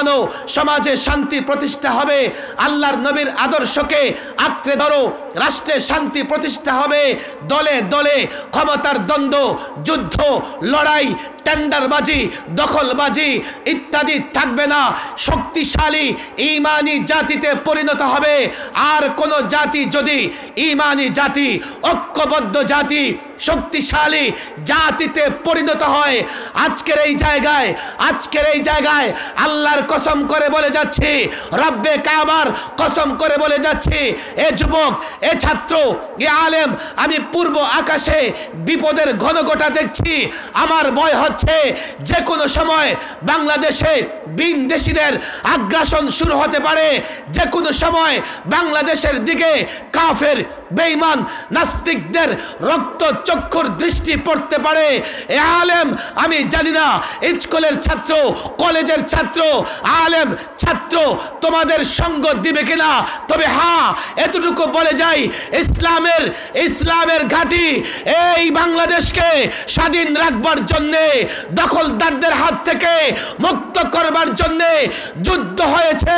মানো, সমাজে শান্তি প্রতিষ্ঠা হবে। আল্লাহর নবীর আদর্শকে আঁকড়ে ধরো, রাষ্ট্রে শান্তি প্রতিষ্ঠা হবে। দলে দলে ক্ষমতার দ্বন্দ্ব, যুদ্ধ, লড়াই, টেন্ডারবাজি, দখলবাজি ইত্যাদি থাকবে না। শক্তিশালী ঈমানি জাতিতে পরিণত হবে। আর কোন জাতি যদি ঈমানি জাতি, ঐক্যবদ্ধ জাতি, শক্তিশালী জাতিতে পরিণত হয়, আজকের এই জায়গায় আল্লাহর কসম করে বলে যাচ্ছি, রব্বে কাবার কসম করে বলে যাচ্ছি, এ যুবক, এ ছাত্র, এ আলেম, আমি পূর্ব আকাশে বিপদের ঘনঘটা দেখছি। আমার ভয় হচ্ছে যে কোনো সময় বাংলাদেশে বিনদেশীদের আগ্রাসন শুরু হতে পারে। যে কোনো সময় বাংলাদেশের দিকে কাফের, বেঈমান, নাস্তিকদের রক্ত চক্ষুর দৃষ্টি পড়তে পারে। এ আলেম, আমি জানি না স্কুলের ছাত্র, কলেজের ছাত্র, আলেম ছাত্র তোমাদের সঙ্গ দিবে কিনা, তবে হ্যাঁ, এতটুকু বলে যাই, ইসলামের ঘাঁটি এই বাংলাদেশকে স্বাধীন রাখবার জন্যে, দখলদারদের হাত থেকে মুক্ত করবার জন্যে যুদ্ধ হয়েছে,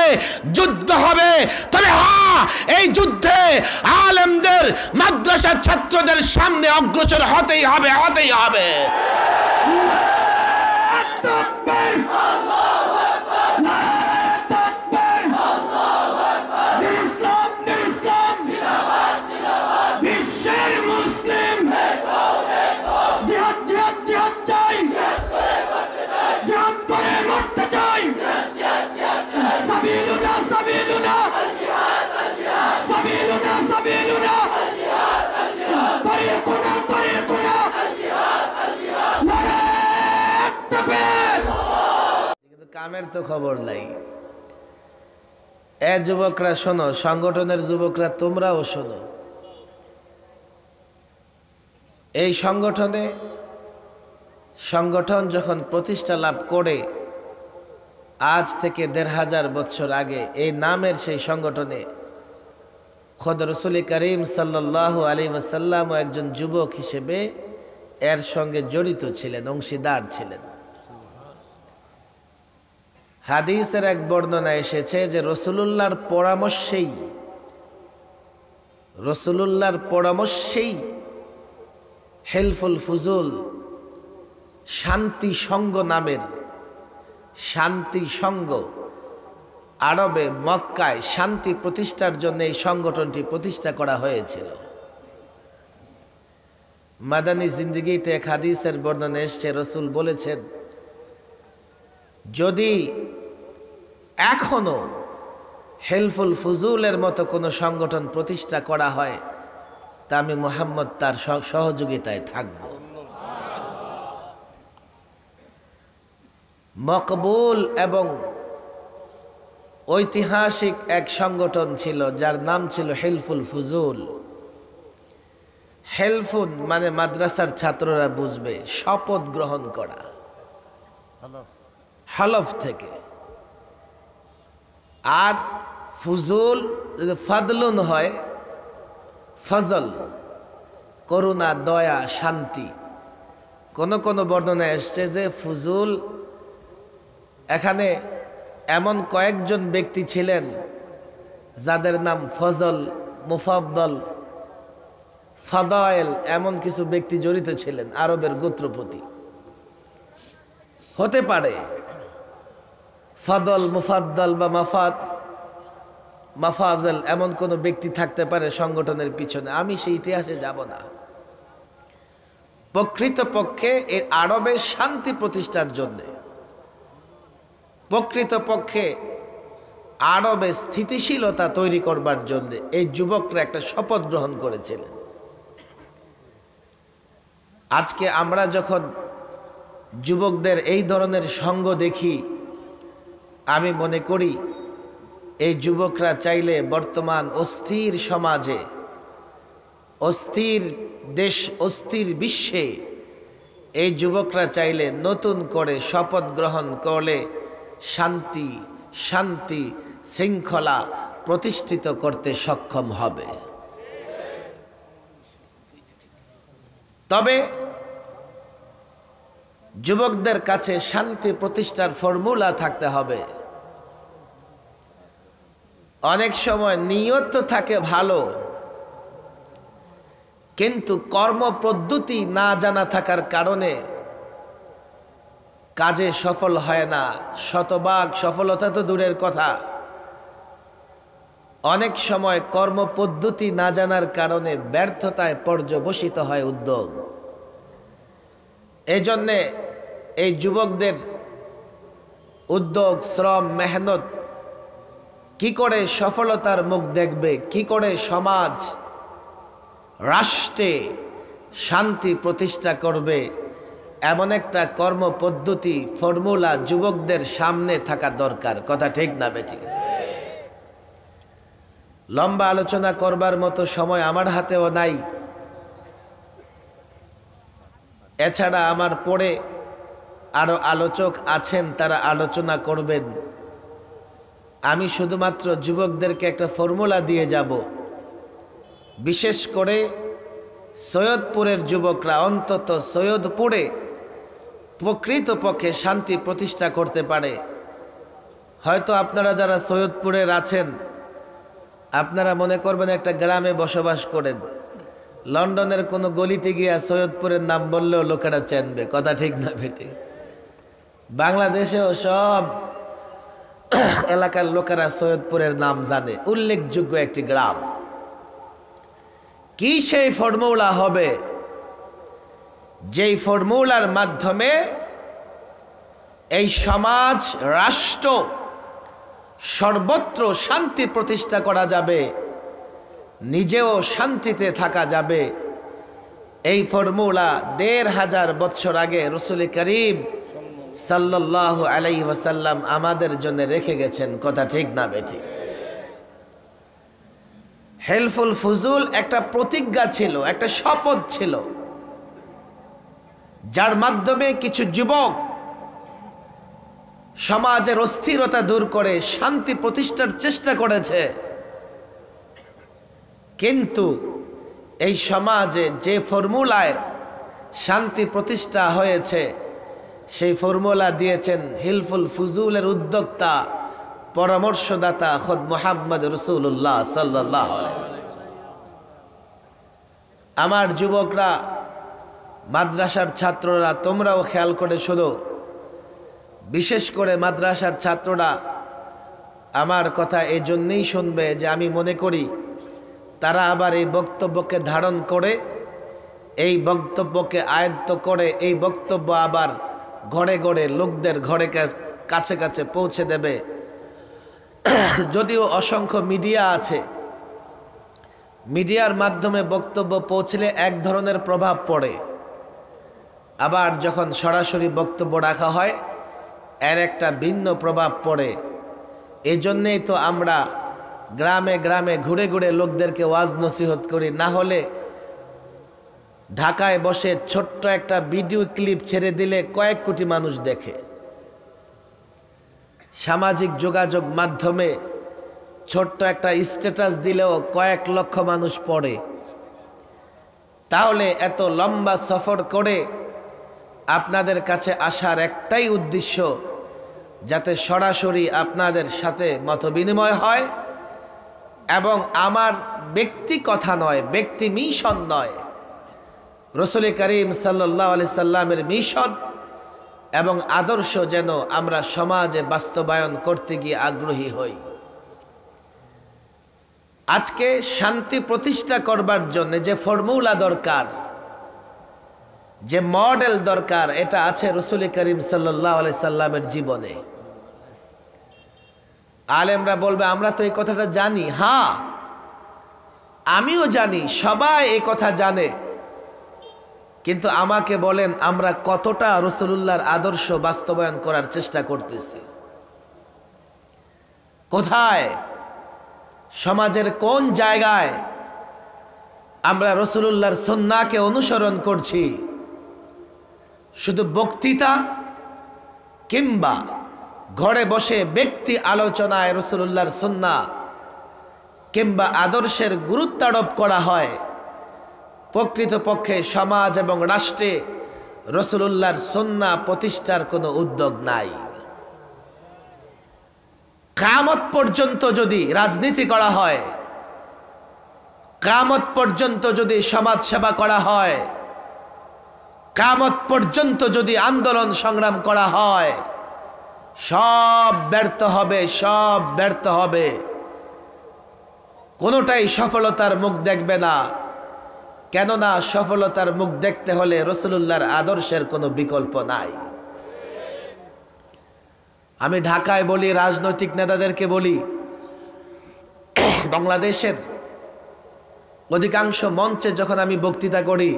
যুদ্ধ হবে। তবে হ্যাঁ, এই যুদ্ধে আলেমদের, মাদ্রাসা ছাত্রদের সামনে অগ্রসর হতেই হবে। কিন্তু কামের তো খবর নাই। এ যুবকরা শোনো, সংগঠনের যুবকরা তোমরাও শোনো, এই সংগঠন যখন প্রতিষ্ঠা লাভ করে আজ থেকে ১৫০০ বছর আগে, এই নামের সেই সংগঠনে খোদ রসুল করিম সাল্লাল্লাহু আলাইহি ওয়াসাল্লাম একজন যুবক হিসেবে এর সঙ্গে জড়িত ছিলেন, অংশীদার ছিলেন। হাদিসের এক বর্ণনা এসেছে যে রসুলুল্লাহর পরামর্শেই হেলফুল ফুজুল শান্তি সংঘ নামের, শান্তি সংঘ, আরবে মক্কায় শান্তি প্রতিষ্ঠার জন্য এই সংগঠনটি প্রতিষ্ঠা করা হয়েছিল। মাদানী জিন্দেগিতে এক হাদিসের বর্ণনা এসছে, রসুল বলেছেন, যদি এখনো হেলফুল ফুজুলের মতো কোনো সংগঠন প্রতিষ্ঠা করা হয় তা আমি মুহাম্মদ তার সহযোগিতায় থাকব। মকবুল এবং ঐতিহাসিক এক সংগঠন ছিল যার নাম ছিল হেলফুল ফুজুল। হেলফুন মানে মাদ্রাসার ছাত্ররা বুঝবে, শপথ গ্রহণ করা, হলফ থেকে। আর ফুজুল যদি ফাদলুন হয়, ফজল, করুণা, দয়া, শান্তি। কোন কোন বর্ণনা এসছে যে ফুজুল, এখানে এমন কয়েকজন ব্যক্তি ছিলেন যাদের নাম ফজল, মুফাদ্দল, ফাদায়েল, এমন কিছু ব্যক্তি জড়িত ছিলেন। আরবের গোত্রপতি হতে পারে ফাদল, মুফাদ্দল বা মাফাজল, এমন কোন ব্যক্তি থাকতে পারে সংগঠনের পিছনে। আমি সেই ইতিহাসে যাব না। প্রকৃতপক্ষে এর আরবে শান্তি প্রতিষ্ঠার জন্য, প্রকৃতপক্ষে আরবে স্থিতিশীলতা তৈরি করবার জন্য এই যুবকরা একটা শপথ গ্রহণ করেছিলেন। আজকে আমরা যখন যুবকদের এই ধরনের সঙ্গ দেখি, আমি মনে করি এই যুবকরা চাইলে বর্তমান অস্থির সমাজে, অস্থির দেশ, অস্থির বিশ্বে এই যুবকরা চাইলে নতুন করে শপথ গ্রহণ করলে শান্তি শৃঙ্খলা প্রতিষ্ঠিত করতে সক্ষম হবে। তবে যুবকদের কাছে শান্তি প্রতিষ্ঠার ফর্মুলা থাকতে হবে। অনেক সময় নিয়ত তো থাকে ভালো, কিন্তু কর্ম পদ্ধতি না জানা থাকার কারণে কাজে সফল হয় না। শতভাগ সফলতা তো দূরের কথা, অনেক সময় কর্ম পদ্ধতি না জানার কারণে ব্যর্থতায় পর্যবসিত হয় উদ্যোগ। এই জন্যে এই যুবকদের উদ্যোগ, শ্রম, মেহনত কি করে সফলতার মুখ দেখবে, কি করে সমাজ রাষ্ট্রে শান্তি প্রতিষ্ঠা করবে, এমন একটা কর্ম পদ্ধতি, ফর্মুলা যুবকদের সামনে থাকা দরকার। কথা ঠিক না বেঠিক? লম্বা আলোচনা করবার মতো সময় আমার হাতেও নাই। এছাড়া আমার পরে আরো আলোচক আছেন, তারা আলোচনা করবেন। আমি শুধুমাত্র যুবকদেরকে একটা ফর্মুলা দিয়ে যাব। বিশেষ করে সৈয়দপুরের যুবকরা, অন্তত সৈয়দপুরে প্রকৃতপক্ষে শান্তি প্রতিষ্ঠা করতে পারে। হয়তো আপনারা যারা সৈয়দপুরের আছেন, আপনারা মনে করবেন একটা গ্রামে বসবাস করেন। লন্ডনের কোনো গলিতে গিয়া সৈয়দপুরের নাম বললেও লোকেরা চেনবে। কথা ঠিক না বেটে? বাংলাদেশেও সব এলাকার লোকেরা সৈয়দপুরের নাম জানে, উল্লেখযোগ্য একটি গ্রাম। কি সেই ফর্মুলা হবে যেই ফর্মুলার মাধ্যমে এই সমাজ, রাষ্ট্র সর্বত্র শান্তি প্রতিষ্ঠা করা যাবে, নিজেও শান্তিতে থাকা যাবে? এই ফর্মুলা ১৫০০ বছর আগে রাসূল করিম সাল্লাল্লাহু আলাইহি ওয়াসাল্লাম আমাদের জন্য রেখে গেছেন। কথা ঠিক না বেঠিক? হেলফুল ফুজুল একটা প্রতিজ্ঞা ছিল, একটা শপথ ছিল, যার মাধ্যমে কিছু যুবক সমাজের অস্থিরতা দূর করে শান্তি প্রতিষ্ঠার চেষ্টা করেছে। কিন্তু এই সমাজে যে ফর্মুলায় শান্তি প্রতিষ্ঠা হয়েছে, সেই ফর্মুলা দিয়েছেন হিলফুল ফুজুলের উদ্যোক্তা, পরামর্শদাতা খোদ মুহাম্মদ রাসূলুল্লাহ সাল্লাল্লাহু আলাইহি ওয়াসাল্লাম। আমার যুবকরা, মাদ্রাসার ছাত্ররা, তোমরাও খেয়াল করে শোনো। বিশেষ করে মাদ্রাসার ছাত্ররা আমার কথা এই জন্যেই শুনবে যে আমি মনে করি তারা আবার এই বক্তব্যকে ধারণ করে, এই বক্তব্যকে আয়ত্ত করে, এই বক্তব্য আবার ঘরে ঘরে লোকদের ঘরে কাছে কাছে পৌঁছে দেবে। যদিও অসংখ্য মিডিয়া আছে, মিডিয়ার মাধ্যমে বক্তব্য পৌঁছলে এক ধরনের প্রভাব পড়ে, আবার যখন সরাসরি বক্তব্য রাখা হয় এর একটা ভিন্ন প্রভাব পড়ে। এই জন্যেই তো আমরা গ্রামে গ্রামে ঘুরে ঘুরে লোকদেরকে ওয়াজ নসিহত করি। না হলে ঢাকায় বসে ছোট্ট একটা ভিডিও ক্লিপ ছেড়ে দিলে কয়েক কোটি মানুষ দেখে। সামাজিক যোগাযোগ মাধ্যমে ছোট্ট একটা স্ট্যাটাস দিলেও কয়েক লক্ষ মানুষ পড়ে। তাহলে এত লম্বা সফর করে আপনাদের কাছে আসার একটাই উদ্দেশ্য, যাতে সরাসরি আপনাদের সাথে মতবিনিময় হয় এবং আমার ব্যক্তি কথা নয়, ব্যক্তি মিশন নয়, রাসূল করিম সাল্লাল্লাহু আলাইহি সাল্লামের মিশন এবং আদর্শ যেন আমরা সমাজে বাস্তবায়ন করতে গিয়ে আগ্রহী হই। আজকে শান্তি প্রতিষ্ঠা করবার জন্য যে ফর্মুলা দরকার, যে মডেল দরকার, এটা আছে রাসূল করিম সাল্লাল্লাহু আলাইহি সাল্লামের জীবনে। আলেমরা বলবে আমরা তো এই কথাটা জানি। হ্যাঁ, আমিও জানি, সবাই এই কথা জানে, কিন্তু আমাকে বলেন আমরা কতটা রাসূলুল্লাহর আদর্শ বাস্তবায়ন করার চেষ্টা করতেছি? কোথায়, সমাজের কোন জায়গায় আমরা রাসূলুল্লাহর সুন্নাহকে অনুসরণ করছি? শুধু বক্তৃতা কিংবা ঘরে বসে ব্যক্তি আলোচনায় রাসূলুল্লাহর সুন্নাহ কিংবা আদর্শের গুরুত্ব আরোপ করা হয়, প্রকৃতপক্ষে সমাজ এবং রাষ্ট্রে রাসূলুল্লাহর সুন্নাহ প্রতিষ্ঠার কোনো উদ্যোগ নাই। কিয়ামত পর্যন্ত যদি রাজনীতি করা হয়, কিয়ামত পর্যন্ত যদি সমাজ সেবা করা হয়, কিয়ামত পর্যন্ত যদি আন্দোলন সংগ্রাম করা হয়, সব ব্যর্থ হবে, সব ব্যর্থ হবে, কোনোটাই সফলতার মুখ দেখবে না। কেননা সফলতার মুখ দেখতে হলে রাসূলুল্লাহর আদর্শের কোনো বিকল্প নাই। আমি ঢাকায় বলি, রাজনৈতিক নেতাদেরকে বলি, বাংলাদেশের অধিকাংশ মঞ্চে যখন আমি বক্তৃতা করি,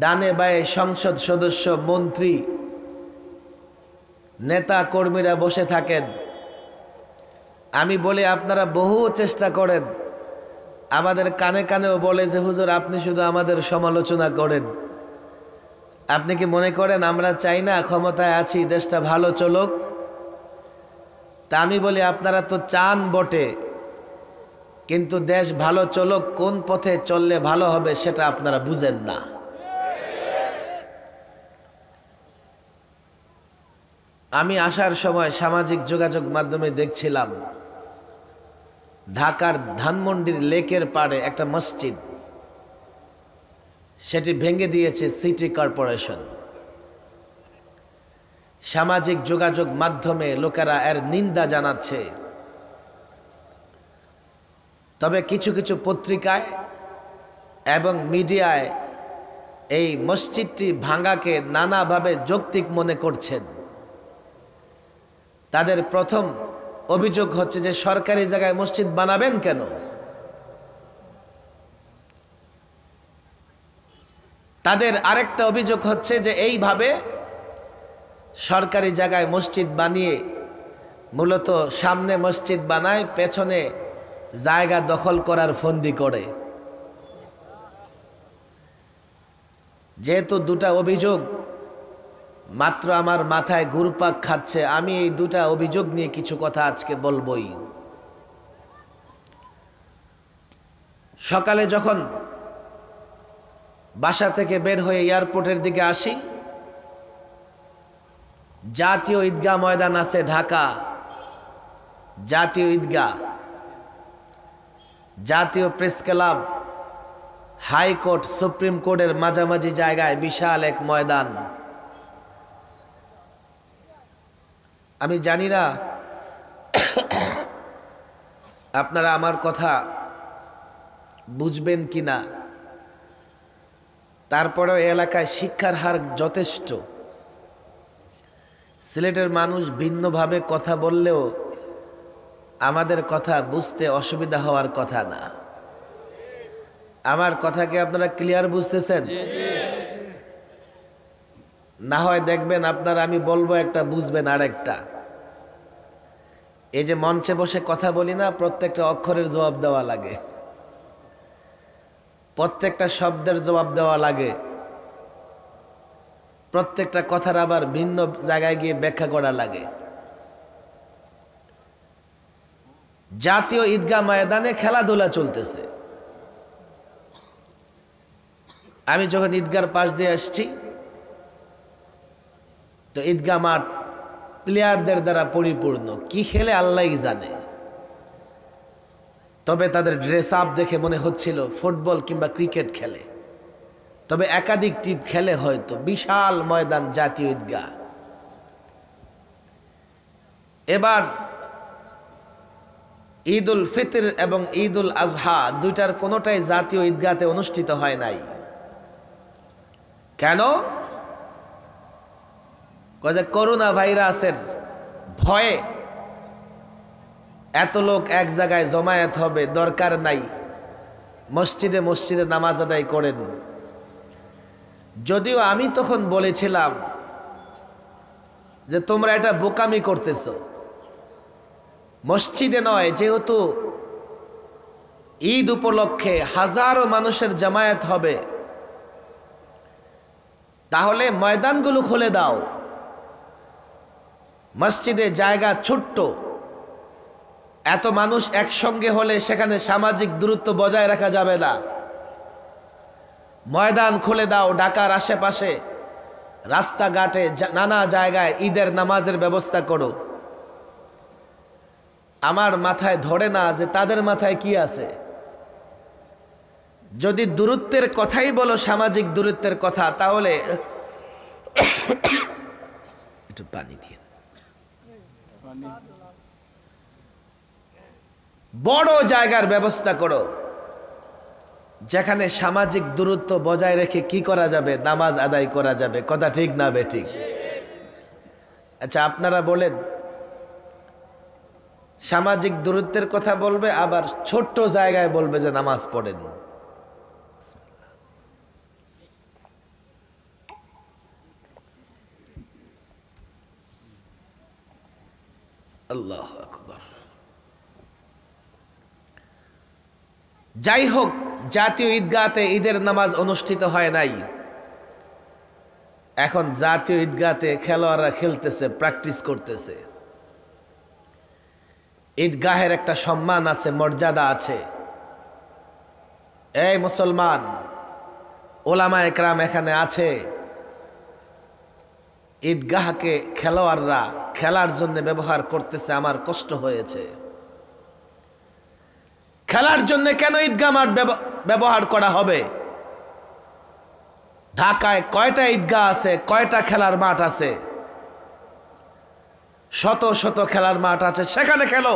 ডানে বায়ে সংসদ সদস্য, মন্ত্রী, নেতা কর্মীরা বসে থাকেন। আমি বলি আপনারা বহু চেষ্টা করেন, আমাদের কানে কানেও বলে যে হুজুর আপনি শুধু আমাদের সমালোচনা করেন। আপনি কি মনে করেন আমরা চাই না ক্ষমতায় আছি দেশটা ভালো চলুক? তা আমি বলি আপনারা তো চান বটে, কিন্তু দেশ ভালো চলুক কোন পথে চললে ভালো হবে সেটা আপনারা বুঝেন না। আমি আসার সময় সামাজিক যোগাযোগ মাধ্যমে দেখছিলাম ঢাকার ধানমন্ডির লেকের পাড়ে একটা মসজিদ, সেটি ভেঙে দিয়েছে সিটি কর্পোরেশন। সামাজিক যোগাযোগ মাধ্যমে লোকেরা এর নিন্দা জানাচ্ছে। তবে কিছু কিছু পত্রিকায় এবং মিডিয়ায় এই মসজিদটি ভাঙাকে নানাভাবে যৌক্তিক মনে করছেন। তাদের প্রথম অভিযোগ হচ্ছে যে সরকারি জায়গায় মসজিদ বানাবেন কেন? তাদের আরেকটা অভিযোগ হচ্ছে যে এইভাবে সরকারি জায়গায় মসজিদ বানিয়ে মূলত সামনে মসজিদ বানায়, পেছনে জায়গা দখল করার ফন্দি করে। যেহেতু দুটা অভিযোগ মাত্র আমার মাথায় ঘুরপাক খাচ্ছে, আমি এই দুটা অভিযোগ নিয়ে কিছু কথা আজকে বলবই। সকালে যখন বাসা থেকে বের হয়ে এয়ারপোর্টের দিকে আসি, জাতীয় ঈদগাহ ময়দান আছে ঢাকা, জাতীয় ঈদগাহ, জাতীয় প্রেস ক্লাব, হাইকোর্ট, সুপ্রিম কোর্টের মাঝামাঝি জায়গায় বিশাল এক ময়দান। আমি জানি না আপনারা আমার কথা বুঝবেন কিনা, তারপরেও এলাকায় শিক্ষার হার যথেষ্ট। সিলেটের মানুষ ভিন্নভাবে কথা বললেও আমাদের কথা বুঝতে অসুবিধা হওয়ার কথা না। আমার কথা কি আপনারা ক্লিয়ার বুঝতেছেন? না হয় দেখবেন আপনারা আমি বলবো একটা, বুঝবেন আর একটা। এই যে মঞ্চে বসে কথা বলি না, প্রত্যেকটা অক্ষরের জবাব দেওয়া লাগে, প্রত্যেকটা শব্দের জবাব দেওয়া লাগে, প্রত্যেকটা কথার আবার ভিন্ন জায়গায় গিয়ে ব্যাখ্যা করা লাগে। জাতীয় ঈদগাহ ময়দানে খেলাধুলা চলতেছে। আমি যখন ঈদগাহর পাশ দিয়ে আসছি, তো ঈদগাহ মাঠ প্লেয়ারদের দ্বারা পরিপূর্ণ, কি খেলে আল্লাহই জানে। তবে তাদের ড্রেস আপ দেখে মনে হচ্ছিল ফুটবল কিংবা ক্রিকেট খেলে, তবে একাধিক টিম খেলে হয়তো। বিশাল ময়দান জাতীয় ঈদগাহ। এবার ঈদ উল ফিতর এবং ঈদ উল আজহা দুইটার কোনোটাই জাতীয় ঈদগাহতে অনুষ্ঠিত হয় নাই। কেন? করোনা ভাইরাসের ভয়ে এত লোক এক জায়গায় জমায়েত হবে, দরকার নাই, মসজিদে মসজিদে নামাজ আদায় করেন। যদিও আমি তখন বলেছিলাম যে তোমরা এটা বোকামি করতেছ, মসজিদে নয়, যেহেতু ঈদ উপলক্ষে হাজারো মানুষের জামায়াত হবে, তাহলে ময়দানগুলো খুলে দাও। মসজিদে জায়গা ছোট্ট, এত মানুষ একসঙ্গে হলে সেখানে সামাজিক দূরত্ব বজায় রাখা যাবে না। ময়দান খুলে দাও, ঢাকার আশেপাশে রাস্তাঘাটে নানা জায়গায় ঈদের নামাজের ব্যবস্থা করো। আমার মাথায় ধরে না যে তাদের মাথায় কি আছে। যদি দূরত্বের কথাই বলো, সামাজিক দূরত্বের কথা, তাহলে একটু পানি দিয়ে বড় জায়গার ব্যবস্থা করো যেখানে সামাজিক দূরত্ব বজায় রেখে কি করা যাবে, নামাজ আদায় করা যাবে। কথা ঠিক না বেঠিক? আচ্ছা আপনারা বলেন, সামাজিক দূরত্বের কথা বলবে, আবার ছোট্ট জায়গায় বলবে যে নামাজ পড়েন। আল্লাহু আকবার। যাই হোক, জাতীয় ঈদগাহতে ঈদের নামাজ অনুষ্ঠিত হয় নাই। এখন জাতীয় ঈদগাহতে খেলোয়াড়রা খেলতেছে, প্র্যাকটিস করতেছে। ঈদগাহের একটা সম্মান আছে, মর্যাদা আছে। এই মুসলমান, ওলামা একরাম এখানে আছে। ঈদগাহকে খেলোয়াড়রা খেলার জন্য ব্যবহার করতেছে, আমার কষ্ট হয়েছে। খেলার জন্য কেন ঈদগাহ মাঠ ব্যবহার করা হবে? ঢাকায় কয়টা ঈদগাহ আছে, কয়টা খেলার মাঠ আছে? শত শত খেলার মাঠ আছে, সেখানে খেলো।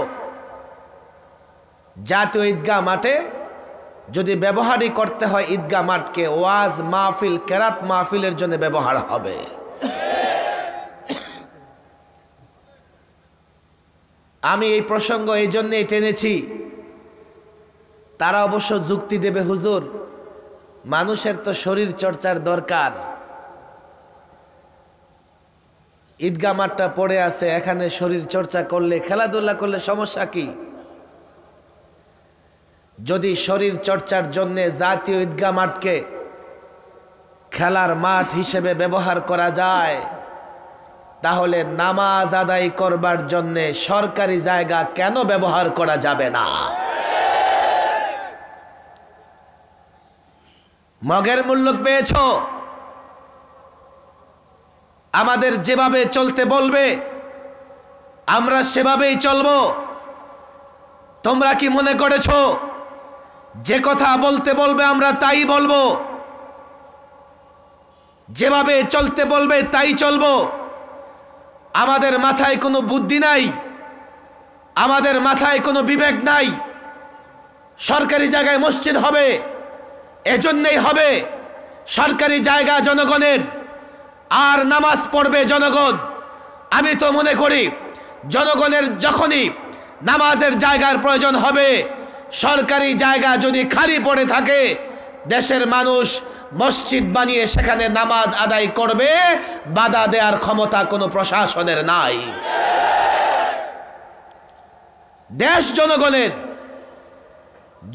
জাতীয় ঈদগাহ মাঠে যদি ব্যবহারই করতে হয় ঈদগাহ মাঠকে, ওয়াজ মাহফিল, কেরাত মাহফিলের জন্য ব্যবহার হবে। আমি এই প্রসঙ্গ এই জন্যই টেনেছি, তারা অবশ্য যুক্তি দেবে, হুজুর মানুষের তো শরীর চর্চার দরকার। ঈদগাহ মাঠটা পড়ে আছে, এখানে শরীর চর্চা করলে, খেলাধুলা করলে সমস্যা কি? যদি শরীর চর্চার জন্য জাতীয় ঈদগাহ মাঠকে খেলার মাঠ হিসেবে ব্যবহার করা যায়, তাহলে নামাজ আদায় করবার জন্য সরকারি জায়গা কেন ব্যবহার করা যাবে না? মগের মূল্য পেয়েছ? আমাদের যেভাবে চলতে বলবে আমরা সেভাবেই চলবো। তোমরা কি মনে করেছ যে কথা বলতে বলবে আমরা তাই বলবো? যেভাবে চলতে বলবে তাই চলবো। আমাদের মাথায় কোনো বুদ্ধি নাই, আমাদের মাথায় কোনো বিবেক নাই। সরকারি জায়গায় মসজিদ হবে, এজন্যই হবে সরকারি জায়গা জনগণের, আর নামাজ পড়বে জনগণ। আমি তো মনে করি জনগণের যখনই নামাজের জায়গার প্রয়োজন হবে, সরকারি জায়গা যদি খালি পড়ে থাকে, দেশের মানুষ মসজিদ বানিয়ে সেখানে নামাজ আদায় করবে। বাধা দেওয়ার ক্ষমতা কোনো প্রশাসনের নাই। দেশ জনগণের,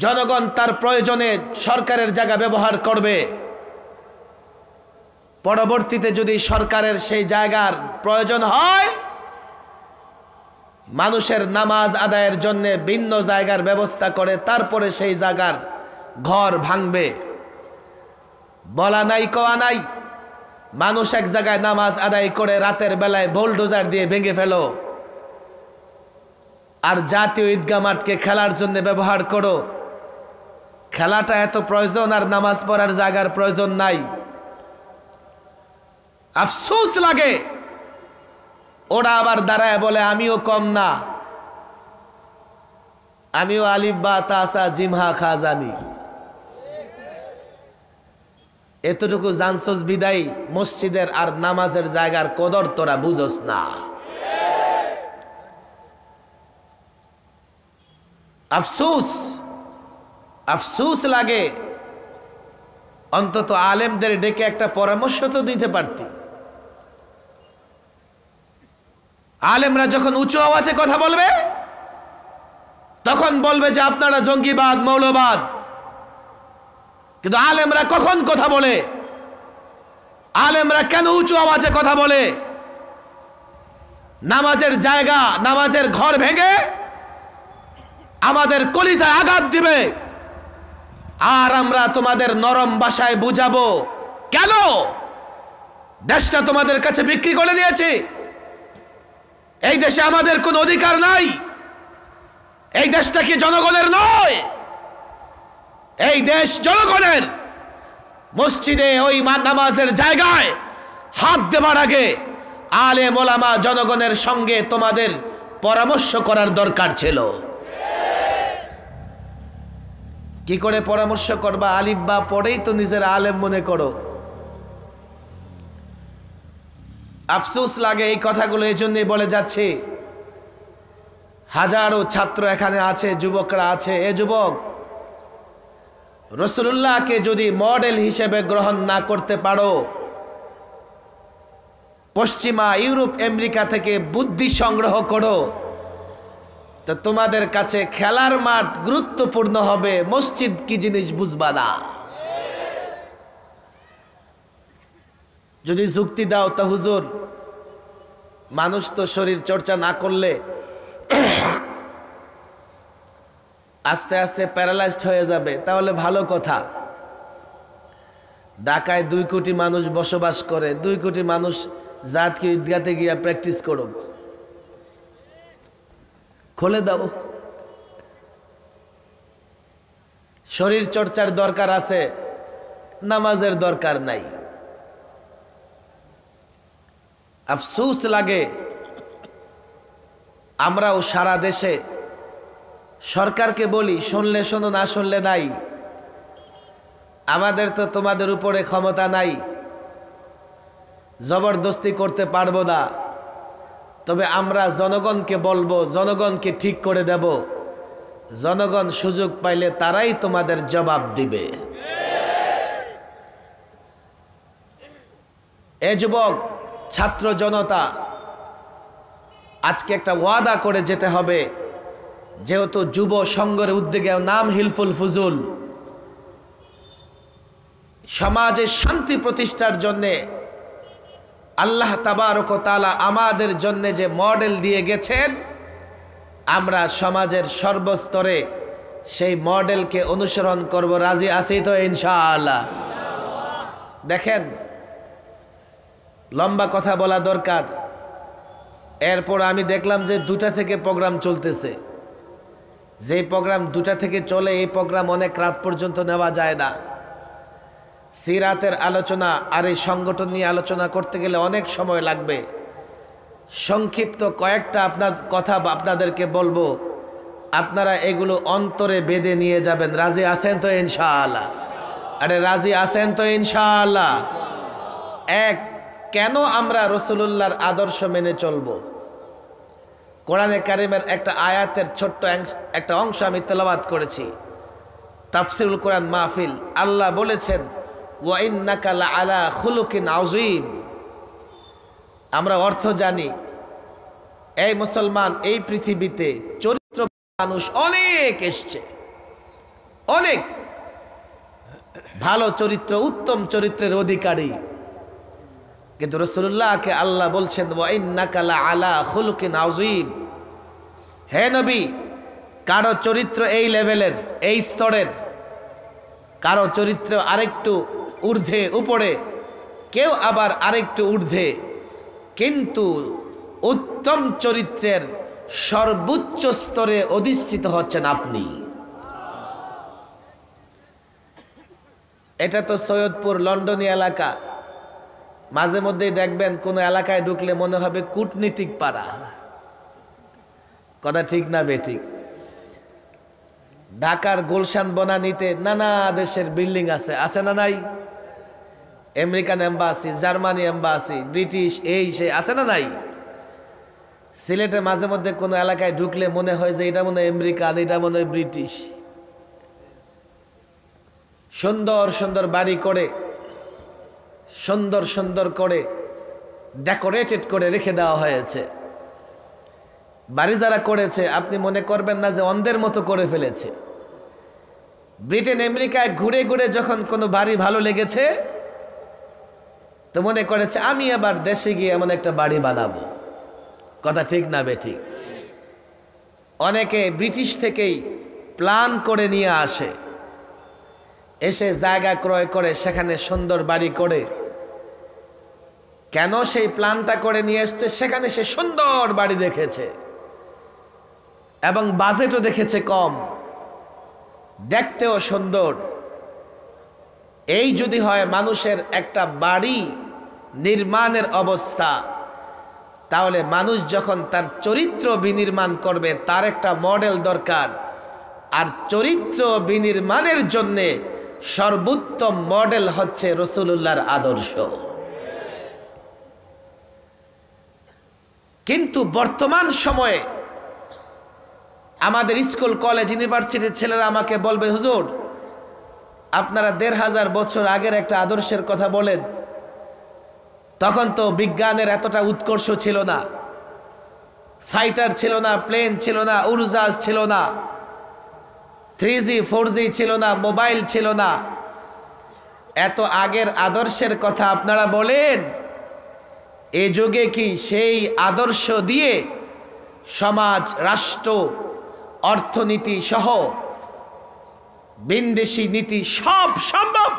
জনগণ তার প্রয়োজনে সরকারের জায়গা ব্যবহার করবে। পরবর্তীতে যদি সরকারের সেই জায়গার প্রয়োজন হয়, মানুষের নামাজ আদায়ের জন্য ভিন্ন জায়গার ব্যবস্থা করে তারপরে সেই জায়গার ঘর ভাঙবে। বলা নাই কওয়া নাই, মানুষ এক জায়গায় নামাজ আদায় করে রাতের বেলায় বুলডোজার দিয়ে ভেঙে ফেলো, আর জাতীয় ঈদগাহ মাঠকে খেলার জন্য ব্যবহার করো। খেলাটা এত প্রয়োজন আর নামাজ পড়ার জায়গার প্রয়োজন নাই। আফসোস লাগে। ওরা আবার দাঁড়ায় বলে আমিও কম না, আমিও আলিফ বা তাসা জিমহা খা জানি। এতটুকু জানছস বিদায় মসজিদের আর নামাজের জায়গার কদর তোরা বুঝস না। আফসোস, আফসোস লাগে। অন্তত আলেমদের ডেকে একটা পরামর্শ তো দিতে পারতি। আলেমরা যখন উঁচু আওয়াজে কথা বলবে তখন বলবে যে আপনারা জঙ্গিবাদ, মৌলবাদ। কিন্তু আলেমরা কখন কথা বলে? আলেমরা কেন উঁচু আওয়াজে কথা বলে? নামাজের জায়গা, নামাজের ঘর ভেঙে আমাদের কলিজায় আঘাত দিবে, আর আমরা তোমাদের নরম ভাষায় বুঝাবো কেন? দেশটা তোমাদের কাছে বিক্রি করে দিয়েছি। এই দেশে আমাদের কোনো অধিকার নাই। এই দেশটা কি জনগণের নয়? এই দেশ জনগণের। মসজিদে ওই নামাজের জায়গায় হাত দেবার আগে আলেম ওলামা জনগণের সঙ্গে তোমাদের পরামর্শ করার দরকার ছিল। কি করে পরামর্শ করবা? আলিফ বা পড়েই তো নিজের আলেম মনে করো। আফসোস লাগে এই কথাগুলো এই জন্যই বলে যাচ্ছি। হাজারো ছাত্র এখানে আছে, যুবকরা আছে। এ যুবক, রাসূলুল্লাহকে যদি মডেল হিসেবে গ্রহণ না করতে পারো, পশ্চিমা ইউরোপ আমেরিকা থেকে বুদ্ধি সংগ্রহ করো, তো তোমাদের কাছে খেলার মাঠ গুরুত্বপূর্ণ হবে, মসজিদ কি জিনিস বুঝবা না। যদি যুক্তি দাও তা হুজুর, মানুষ তো শরীর চর্চা না করলে আস্তে আস্তে প্যারালাইজড হয়ে যাবে, তাহলে ভালো কথা। ঢাকায় 2 কোটি মানুষ বসবাস করে, 2 কোটি মানুষ জাতকে ঈদগাতে গিয়া প্র্যাকটিস করুক, খুলে দাও। শরীর চর্চার দরকার আছে, নামাজের দরকার নাই। আফসোস লাগে, আমরাও সারা দেশে সরকারকে বলি, শুনলে শোনো না শুনলে নাই। আমাদের তো তোমাদের উপরে ক্ষমতা নাই, জবরদস্তি করতে পারবো না। তবে আমরা জনগণকে বলবো, জনগণকে ঠিক করে দেব। জনগণ সুযোগ পাইলে তারাই তোমাদের জবাব দিবে। এ যুবক, ছাত্র জনতা, আজকে একটা ওয়াদা করে যেতে হবে। যেহেতু যুব সংঘের উদ্যোগে নাম হিলফুল ফুজুল, সমাজে শান্তি প্রতিষ্ঠার জন্যে আল্লাহ তাবারক ও তাআলা আমাদের জন্য যে মডেল দিয়ে গেছেন, আমরা সমাজের সর্বস্তরে সেই মডেলকে অনুসরণ করব। রাজি আছি তো ইনশাআল্লাহ? দেখেন, লম্বা কথা বলা দরকার। এরপর আমি দেখলাম যে 2টা থেকে প্রোগ্রাম চলতেছে। যে প্রোগ্রাম 2টা থেকে চলে, এই প্রোগ্রাম অনেক রাত পর্যন্ত নেওয়া যায় না। সিরাতের আলোচনা আর এই সংগঠন নিয়ে আলোচনা করতে গেলে অনেক সময় লাগবে। সংক্ষিপ্ত কয়েকটা কথা আপনাদেরকে বলবো, আপনারা এগুলো অন্তরে বেঁধে নিয়ে যাবেন। রাজি আছেন তো ইনশাআল্লাহ? আরে রাজি আছেন তো ইনশাআল্লাহ? এক, কেন আমরা রাসূলুল্লাহর আদর্শ মেনে চলব? কোরআনে কারিমের একটা আয়াতের ছোট্ট একটা অংশ আমি তেলাওয়াত করেছি, তাফসিরুল কোরআন মাহফিল। আল্লাহ বলেছেন, ওয়া ইন্নাকা লাআলা খুলুকিন আযীম। আমরা অর্থ জানি। এই মুসলমান, এই পৃথিবীতে চরিত্র মানুষ অনেক এসছে, অনেক ভালো চরিত্র, উত্তম চরিত্রের অধিকারী। কিন্তু রাসূলুল্লাহকে আল্লাহ বলছেন, ওয়া ইন্নাকা লাআলা খুলুকিন আযীম। হে নবী, কারো চরিত্র এই লেভেলের, এই স্তরের, কারো চরিত্র আরেকটু ঊর্ধ্বে উপরে, কেউ আবার আরেকটু ঊর্ধ্বে, কিন্তু উত্তম চরিত্রের সর্বোচ্চ স্তরে অধিষ্ঠিত হচ্ছেন আপনি। এটা তো সৈয়দপুর লন্ডনী এলাকা। মাঝে মধ্যেই দেখবেন কোনো এলাকায় ঢুকলে মনে হবে কূটনীতিক পাড়া। কথা ঠিক না বেঠিক? ঢাকার গুলশান বনানীতে নানা দেশের বিল্ডিং আছে, আছে না নাই? American embassy, Germany embassy, British, এই সে আছে না নাই? সিলেটে মাঝে মধ্যে কোনো এলাকায় ঢুকলে মনে হয় যে এটা মনে হয় আমেরিকান, এটা মনে হয় ব্রিটিশ। সুন্দর সুন্দর বাড়ি করে, সুন্দর সুন্দর করে ডেকোরেটেড করে রেখে দেওয়া হয়েছে। বাড়ি যারা করেছে, আপনি মনে করবেন না যে অন্ধের মতো করে ফেলেছে। ব্রিটেন আমেরিকায় ঘুরে ঘুরে যখন কোনো বাড়ি ভালো লেগেছে, তো মনে করেছে আমি আবার দেশে গিয়ে এমন একটা বাড়ি বানাবো। কথা ঠিক না বেঠিক? অনেকে ব্রিটিশ থেকেই প্ল্যান করে নিয়ে আসে, এসে জায়গা ক্রয় করে সেখানে সুন্দর বাড়ি করে। কেন সেই প্ল্যানটা করে নিয়ে এসছে? সেখানে সে সুন্দর বাড়ি দেখেছে, এবং বাজেটও দেখেছে কম, দেখতেও সুন্দর। এই যদি হয় মানুষের একটা বাড়ি নির্মাণের অবস্থা, তাহলে মানুষ যখন তার চরিত্র বিনির্মাণ করবে তার একটা মডেল দরকার। আর চরিত্র বিনির্মাণের জন্যে সর্বোত্তম মডেল হচ্ছে রাসূলুল্লাহর আদর্শ। কিন্তু বর্তমান সময়ে আমাদের স্কুল কলেজ ইউনিভার্সিটির ছেলেরা আমাকে বলবে, হুজুর আপনারা ১৫০০ বছর আগের একটা আদর্শের কথা বলেন, তখন তো বিজ্ঞানের এতটা উৎকর্ষ ছিল না, ফাইটার ছিল না, প্লেন ছিল না, উড়োজাহাজ ছিল না, 3G 4G ছিল না, মোবাইল ছিল না। এত আগের আদর্শের কথা আপনারা বলেন, এ যুগে কি সেই আদর্শ দিয়ে সমাজ, রাষ্ট্র, অর্থনীতি সহ বিদেশি নীতি সব সম্ভব?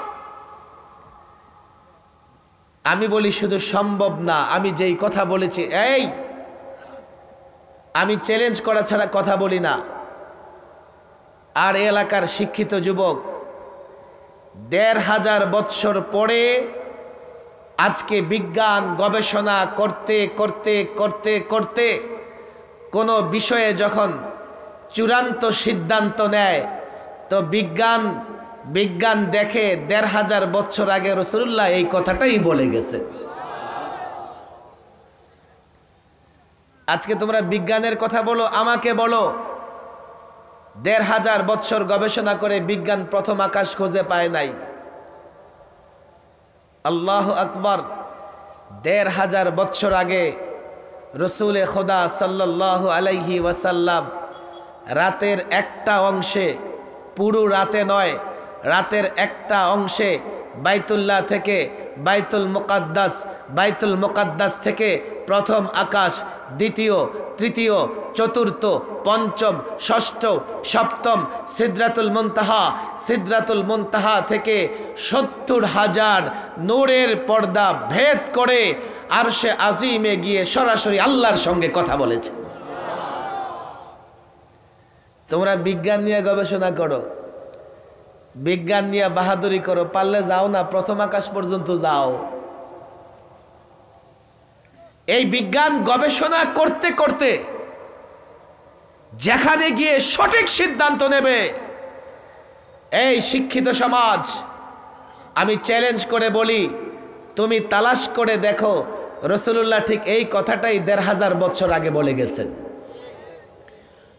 আমি বলি শুধু সম্ভব না, আমি যেই কথা বলেছি, আমি চ্যালেঞ্জ করা ছাড়া কথা বলি না। আর এলাকার শিক্ষিত যুবক ১৫০০ বৎসর পরে আজকে বিজ্ঞান গবেষণা করতে করতে করতে করতে কোনো বিষয়ে যখন চূড়ান্ত সিদ্ধান্ত নেয়, তো বিজ্ঞান দেখে ১৫০০ বছর আগে রাসূলুল্লাহ এই কথাটাই বলে গেছে। আজকে তোমরা বিজ্ঞানের কথা বলো, আমাকে বলো ১৫০০ বছর গবেষণা করে বিজ্ঞান প্রথম আকাশ খুঁজে পায় নাই। আল্লাহু আকবার। ১৫০০ বছর আগে রসুলে খোদা সাল্লাল্লাহু আলাইহি ওয়াসাল্লাম রাতের একটা অংশে, পুরো রাতে নয়, রাতের একটা অংশে বাইতুল্লাহ থেকে বাইতুল মুকাদ্দাস থেকে প্রথম আকাশ, দ্বিতীয়, তৃতীয়, চতুর্থ, পঞ্চম, ষষ্ঠ, সপ্তম, সিদরাতুল মুনতাহা থেকে ৭০,০০০ নূরের পর্দা ভেদ করে আরশে আজিমে গিয়ে সরাসরি আল্লাহর সঙ্গে কথা বলেছে। তোমরা বিজ্ঞান নিয়ে গবেষণা করো, বিজ্ঞান নিয়ে বাহাদুরি করো, পারলে যাও না প্রথম আকাশ পর্যন্ত যাও। এই বিজ্ঞান গবেষণা করতে করতে যেখানে গিয়ে সঠিক সিদ্ধান্ত নেবে, এই শিক্ষিত সমাজ, আমি চ্যালেঞ্জ করে বলি, তুমি তালাশ করে দেখো রাসূলুল্লাহ ঠিক এই কথাটাই ১৫০০ বছর আগে বলে গেছেন।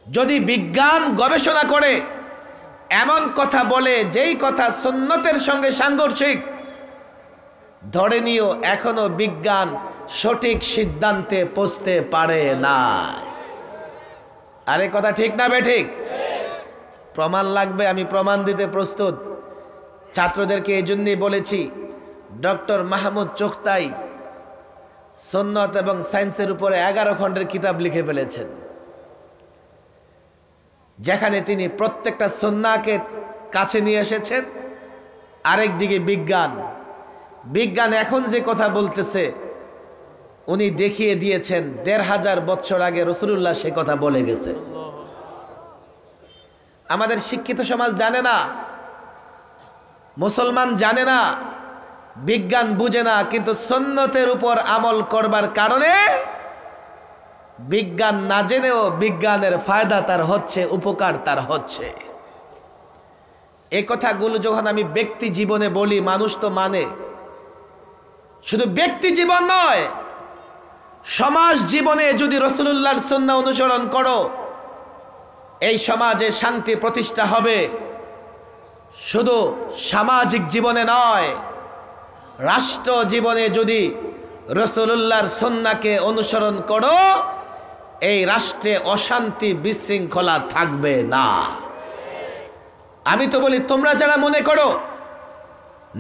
যদি বিজ্ঞান গবেষণা করে এমন কথা বলে যেই কথা সুন্নতের সঙ্গে সাংঘর্ষিক, ধরে নিও এখনো বিজ্ঞান সঠিক সিদ্ধান্তে পৌঁছতে পারে না। আরে কথা ঠিক না বেঠিক? প্রমাণ লাগবে, আমি প্রমাণ দিতে প্রস্তুত। ছাত্রদেরকে এই জন্যই বলেছি, ডক্টর মাহমুদ চোখতাই সুন্নত এবং সায়েন্সের উপরে 11 খণ্ডের কিতাব লিখে ফেলেছেন, যেখানে তিনি প্রত্যেকটা সুন্নাহকে কাছে নিয়ে এসেছেন। আরেকদিকে বিজ্ঞান এখন যে কথা বলতেছে উনি দেখিয়ে দিয়েছেন ১৫০০ বছর আগে রাসূলুল্লাহ সে কথা বলে গেছে। আমাদের শিক্ষিত সমাজ জানে না, মুসলমান জানে না, বিজ্ঞান বুঝে না, কিন্তু সুন্নতের উপর আমল করবার কারণে বিজ্ঞান না জেনেও বিজ্ঞানের ফায়দা তার হচ্ছে, উপকার তার হচ্ছে। এই কথাগুলো যখন আমি ব্যক্তি জীবনে বলি, মানুষ তো মানে। শুধু ব্যক্তি জীবন নয়, সমাজ জীবনে যদি রাসূলুল্লাহর সুন্নাহ অনুসরণ করো, এই সমাজে শান্তি প্রতিষ্ঠা হবে। শুধু সামাজিক জীবনে নয়, রাষ্ট্র জীবনে যদি রাসূলুল্লাহর সুন্নাহকে অনুসরণ করো, এই রাষ্ট্রে অশান্তি বিশৃঙ্খলা থাকবে না। আমি তো বলি, তোমরা যারা মনে করো,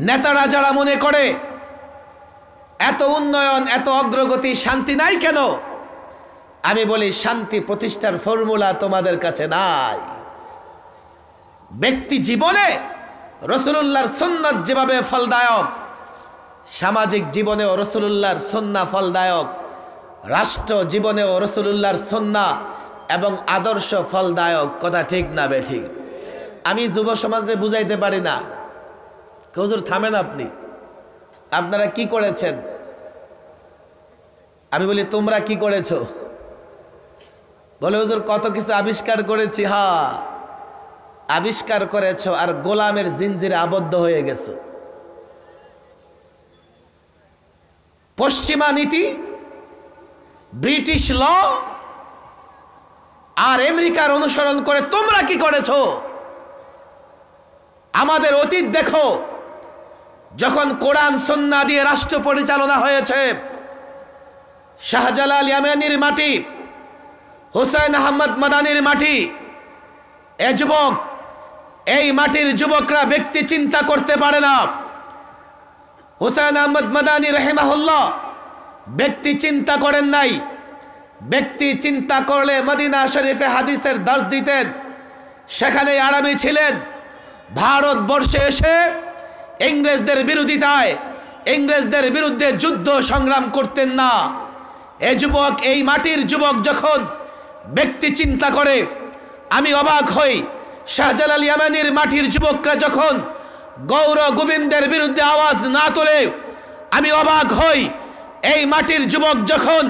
নেতারা যারা মনে করে এত উন্নয়ন, এত অগ্রগতি, শান্তি নাই কেন, আমি বলি শান্তি প্রতিষ্ঠার ফর্মুলা তোমাদের কাছে নাই। ব্যক্তি জীবনে রাসূলুল্লাহর সুন্নাত যেভাবে ফলদায়ক, সামাজিক জীবনেও রাসূলুল্লাহর সুন্নাহ ফলদায়ক, রাষ্ট্র জীবনেও রাসূলুল্লাহর সুন্নাহ এবং আদর্শ ফলদায়ক। কথা ঠিক না বেঠিক? আমি যুব সমাজকে বুঝাইতে পারি না। হুজুর থামেন, আপনারা কি করেছেন? আমি বলি তোমরা কি করেছো? বলে হুজুর কত কিছু আবিষ্কার করেছি। হ্যাঁ, আবিষ্কার করেছো আর গোলামের জিনজিরে আবদ্ধ হয়ে গেছো। পশ্চিমা নীতি, ব্রিটিশ ল আর আমেরিকার অনুসরণ করে তোমরা কি করেছো? আমাদের অতীত দেখো, যখন কোরআন সুন্নাহ দিয়ে রাষ্ট্র পরিচালনা হয়েছে, শাহজালাল ইয়ামানির মাটি, হুসাইন আহমদ মাদানির মাটি, এই মাটির যুবকরা ব্যক্তি চিন্তা করতে পারে না। হুসাইন আহমদ মাদানি রাহিমাহুল্লাহ ব্যক্তি চিন্তা করেন নাই। ব্যক্তি চিন্তা করলে মদিনা শরীফে হাদিসের দর্শ দিতেন, সেখানে আরামি ছিলেন। ভারতবর্ষে এসে ইংরেজদের বিরোধিতায়, ইংরেজদের বিরুদ্ধে যুদ্ধ সংগ্রাম করতেন না। এই মাটির যুবক যখন ব্যক্তি চিন্তা করে, আমি অবাক হই। শাহজালাল ইয়ামানির মাটির যুবকরা যখন গৌর গোবিন্দের বিরুদ্ধে আওয়াজ না তোলে, আমি অবাক হই। এই মাটির যুবক যখন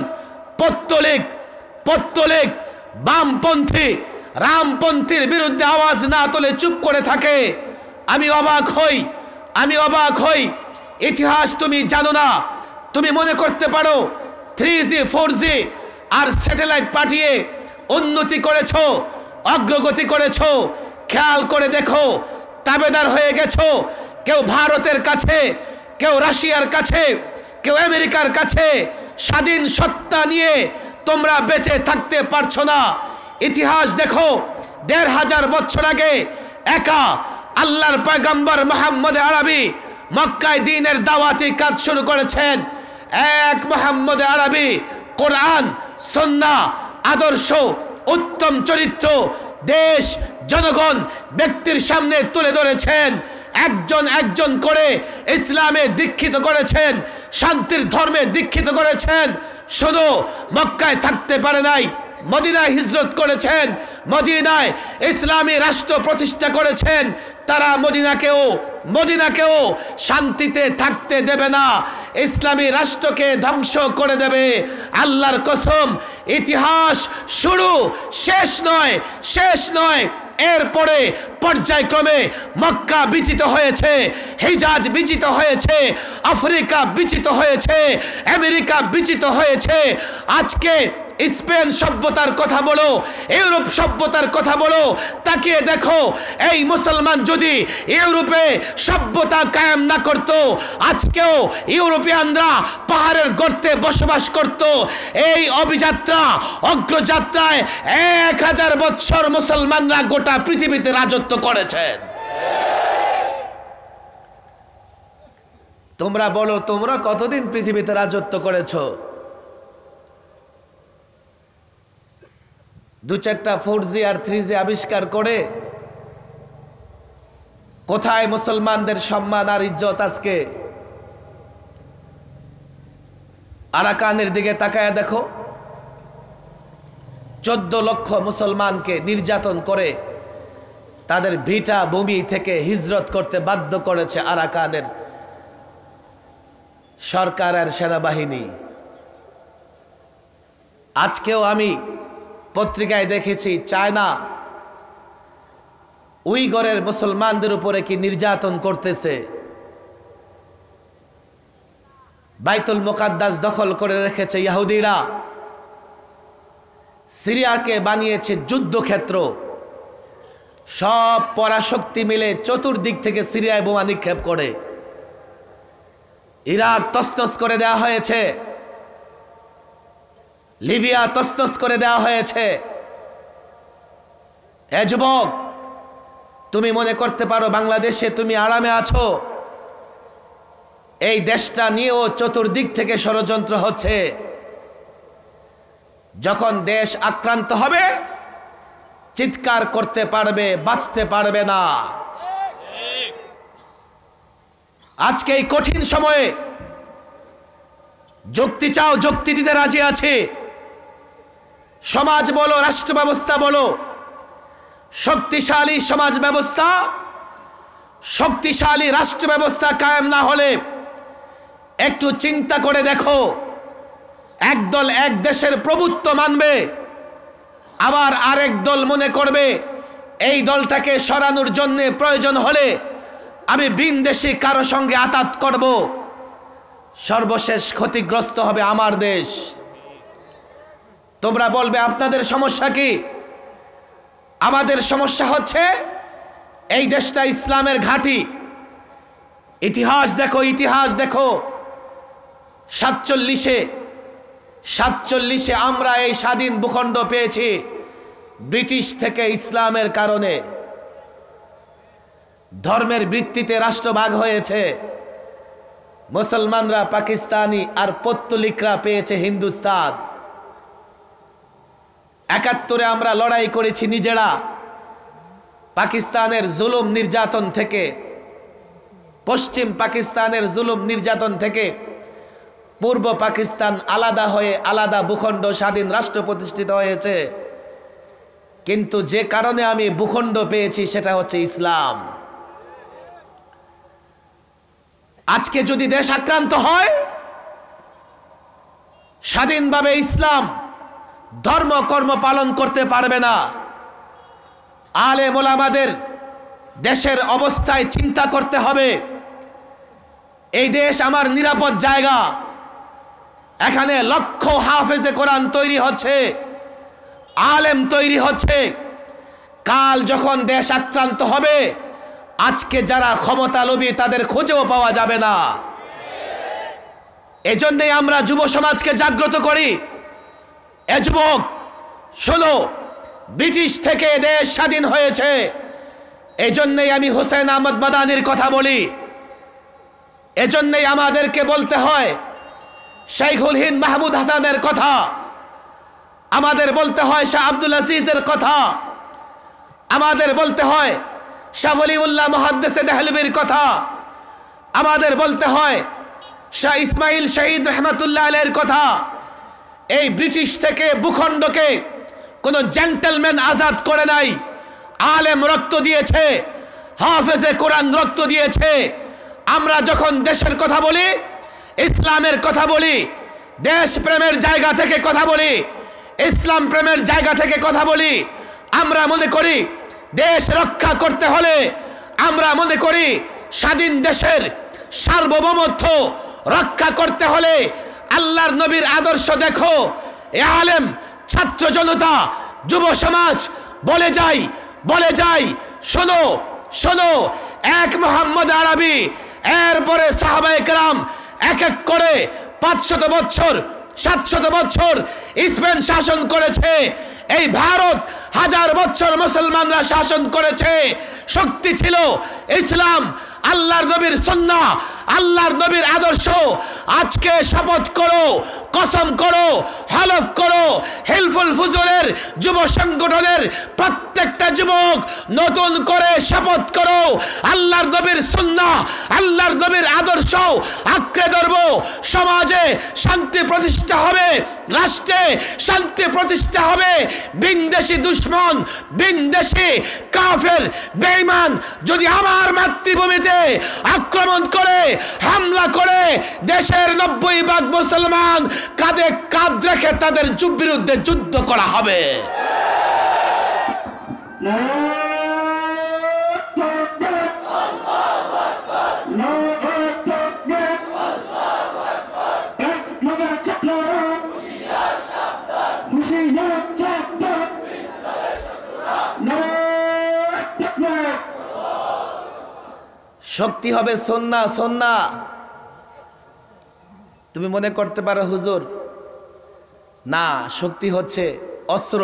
পত্তলিক বামপন্থী রামপন্থীর বিরুদ্ধে আওয়াজ না তোলে, চুপ করে থাকে, আমি অবাক হই। ইতিহাস তুমি জানো না। তুমি মনে করতে পারো 3G 4G আর স্যাটেলাইট পাঠিয়ে উন্নতি করেছো, অগ্রগতি করেছো। খেয়াল করে দেখো, তাবেদার হয়ে গেছো। কেউ ভারতের কাছে, কেউ রাশিয়ার কাছে, কেউ আমেরিকার কাছে। স্বাধীন সত্তা নিয়ে তোমরা বেঁচে থাকতে পারছো না। ইতিহাস দেখো, 1500 বছর আগে একা আল্লাহর পয়গম্বর মুহাম্মদ আরবি মক্কায় দ্বীনের দাওয়াতি কাজ শুরু করেছেন। এক মুহাম্মদ আরবি কোরআন, সুন্নাহ, আদর্শ, উত্তম চরিত্র দেশ, জনগণ, ব্যক্তির সামনে তুলে ধরেছেন। একজন করে ইসলামে দীক্ষিত করেছেন, শান্তির ধর্মে দীক্ষিত করেছেন। শুধু মক্কায় থাকতে পারে নাই, মদিনায় হিজরত করেছেন, মদিনায় ইসলামী রাষ্ট্র প্রতিষ্ঠা করেছেন। তারা মদিনাকেও শান্তিতে থাকতে দেবে না, ইসলামী রাষ্ট্রকে ধ্বংস করে দেবে। আল্লাহর কসম, ইতিহাস শুরু, শেষ নয়। এরপরে পর্যায়ক্রমে মক্কা বিজিত হয়েছে, হিজাজ বিজিত হয়েছে, আফ্রিকা বিজিত হয়েছে, আমেরিকা বিজিত হয়েছে। আজকে স্পেন সভ্যতার কথা বলো, ইউরোপ সভ্যতার কথা বলো, তাকিয়ে দেখো এই মুসলমান যদি ইউরোপে সভ্যতা কায়েম না করত, আজকেও ইউরোপিয়ানরা পাহাড়ের গর্তে বসবাস করত। এই অগ্রযাত্রায় 1000 বছর মুসলমানরা গোটা পৃথিবীতে রাজত্ব করেছেন। তোমরা বলো, তোমরা কতদিন পৃথিবীতে রাজত্ব করেছো? 2-4টা 4G আর 3G আবিষ্কার করে কোথায় মুসলমানদের সম্মান আর ইজ্জত? আজকে আরাকানের দিকে তাকায়া দেখো, 14 লক্ষ মুসলমানকে নির্যাতন করে তাদের ভিটা ভূমি থেকে হিজরত করতে বাধ্য করেছে আরাকানের সরকার আর সেনাবাহিনী। আজকেও আমি পত্রিকায় দেখেছি, চায়না উইগরের মুসলমানদের উপরে কি নির্যাতন করতেছে। বাইতুল মুকাদ্দাস দখল করে রেখেছে ইহুদিরা। সিরিয়াকে বানিয়েছে যুদ্ধক্ষেত্র। সব পরাশক্তি মিলে চতুর্দিক থেকে সিরিয়ায় বোমা নিক্ষেপ করে। ইরাক তছনছ করে দেওয়া হয়েছে, লিবিয়া তছনছ করে দেওয়া হয়েছে। এ যুবক, তুমি মনে করতে পারো বাংলাদেশে তুমি আরামে আছো। এই দেশটা নিয়েও চতুর্দিক থেকে ষড়যন্ত্র হচ্ছে। যখন দেশ আক্রান্ত হবে, চিৎকার করতে পারবে, বাঁচতে পারবে না। আজকে এই কঠিন সময়ে যুক্তি চাও, যুক্তি দিতে রাজি আছে। সমাজ বলো, রাষ্ট্র ব্যবস্থা বলো, শক্তিশালী সমাজ ব্যবস্থা, শক্তিশালী রাষ্ট্র ব্যবস্থা কায়েম না হলে একটু চিন্তা করে দেখো, একদল এক দেশের প্রভুত্ব মানবে, আবার আরেক দল মনে করবে এই দলটাকে সরানোর জন্য প্রয়োজন হলে আমি ভিনদেশী কারো সঙ্গে আতাত করব। সর্বশেষ ক্ষতিগ্রস্ত হবে আমার দেশ। তোমরা বলবে আপনাদের সমস্যা কি? আমাদের সমস্যা হচ্ছে এই দেশটা ইসলামের ঘাঁটি। ইতিহাস দেখো, ইতিহাস দেখো। 47-এ আমরা এই স্বাধীন ভূখণ্ড পেয়েছি ব্রিটিশ থেকে ইসলামের কারণে। ধর্মের ভিত্তিতে রাষ্ট্রভাগ হয়েছে। মুসলমানরা পাকিস্তানি আর পত্তলিকরা পেয়েছে হিন্দুস্তান। 71-এ আমরা লড়াই করেছি নিজেরা পাকিস্তানের জুলুম নির্যাতন থেকে, পশ্চিম পাকিস্তানের জুলুম নির্যাতন থেকে পূর্ব পাকিস্তান আলাদা হয়ে আলাদা ভূখণ্ড স্বাধীন রাষ্ট্র প্রতিষ্ঠিত হয়েছে। কিন্তু যে কারণে আমি ভূখণ্ড পেয়েছি সেটা হচ্ছে ইসলাম। আজকে যদি দেশ আক্রান্ত হয়, স্বাধীনভাবে ইসলাম ধর্ম কর্ম পালন করতে পারবে না। আলেম ওলামাদের দেশের অবস্থায় চিন্তা করতে হবে, এই দেশ আমার নিরাপদ জায়গা, এখানে লক্ষ হাফেজে কোরআন তৈরি হচ্ছে, আলেম তৈরি হচ্ছে। কাল যখন দেশ আক্রান্ত হবে, আজকে যারা ক্ষমতা লোভী তাদের খুঁজেও পাওয়া যাবে না। এজন্যই আমরা যুব সমাজকে জাগ্রত করি। এ যুবক শোনো, ব্রিটিশ থেকে দেশ স্বাধীন হয়েছে। এজন্যই আমি হোসেন আহমদ মাদানির কথা বলি। এজন্যই আমাদেরকে বলতে হয় শাইখুল হিন্দ মাহমুদ হাসানের কথা, আমাদের বলতে হয় শাহ আব্দুল আজিজের কথা, আমাদের বলতে হয় শাহ ওলিউল্লাহ মুহাদ্দিস দেহলভির কথা, আমাদের বলতে হয় শাহ ইসমাইল শহীদ রহমাতুল্লাহ আলাইহির কথা। এই ব্রিটিশ থেকে ভূখণ্ডকে কোনো জেন্টলম্যান আজাদ করে নাই। আলেম রক্ত দিয়েছে, হাফেজে কোরআন রক্ত দিয়েছে। আমরা যখন দেশের কথা বলি, ইসলামের কথা বলি, দেশ প্রেমের জায়গা থেকে কথা বলি, ইসলাম প্রেমের জায়গা থেকে কথা বলি, আমরা মনে করি দেশ রক্ষা করতে হলে, আমরা মনে করি স্বাধীন দেশের সার্বভৌমত্ব রক্ষা করতে হলে আল্লাহর নবীর আদর্শ দেখো। এ আলেম, ছাত্র জনতা, যুব সমাজ বলে যাই শোনো শোনো, এক মোহাম্মদ আরবি, এরপরে সাহাবায়ে কেরাম এক এক করে 500 বছর 700 বছর স্পেন শাসন করেছে। এই ভারত 1000 বছর মুসলমানরা শাসন করেছে। শক্তি ছিল ইসলাম, আল্লাহর নবীর সুন্নাহ, আল্লাহর নবীর আদর্শ। আজকে শপথ করো, কসম করো, হলফ করো, হিলফুল ফুজুলের যুব সংগঠনের প্রত্যেকটা যুবক নতুন করে শপথ করো, আল্লাহর নবীর সুন্নাহ, আল্লাহর নবীর আদর্শ আঁকড়ে ধরবো। সমাজে শান্তি প্রতিষ্ঠা হবে, রাষ্ট্রে শান্তি প্রতিষ্ঠা হবে। বিনদেশি দুশ্মন, বিনদেশি কাফের, বেঈমান যদি আমার মাতৃভূমিতে আক্রমণ করে, হামলা করে, দেশের 90% মুসলমান কাঁধে কাঁধ রেখে তাদের বিরুদ্ধে যুদ্ধ করা হবে। শক্তি হবে সুন্নাহ, সুন্নাহ। তুমি মনে করতে পারো হুজুর, না, শক্তি হচ্ছে অস্ত্র।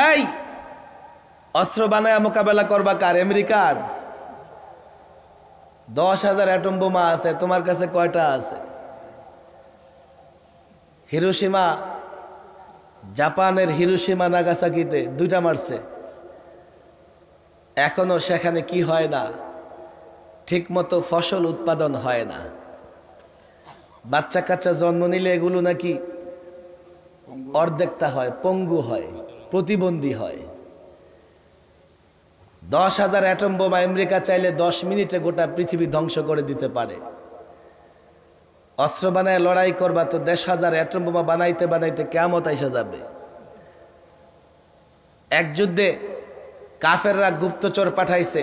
এই অস্ত্র বানায় মোকাবেলা করবা কার? আমেরিকার 10,000 অ্যাটম বোমা আছে, তোমার কাছে কয়টা আছে? হিরোশিমা, জাপানের হিরোশিমা নাগাসাকিতে 2টা মারছে। এখনো সেখানে কি হয় না? ঠিকমতো ফসল উৎপাদন হয় না। বাচ্চা কাচ্চা জন্ম নিলে এগুলো নাকি অর্ধেকটা হয়, পঙ্গু হয়, প্রতিবন্ধী হয়। 10,000 অ্যাটম বোমা আমেরিকা চাইলে 10 মিনিটে গোটা পৃথিবী ধ্বংস করে দিতে পারে। অস্ত্র বানায় লড়াই করবা তো 10,000 অ্যাটম বোমা বানাইতে বানাইতে কিয়ামত আইসা যাবে। এক যুদ্ধে কাফেররা গুপ্তচর পাঠাইছে,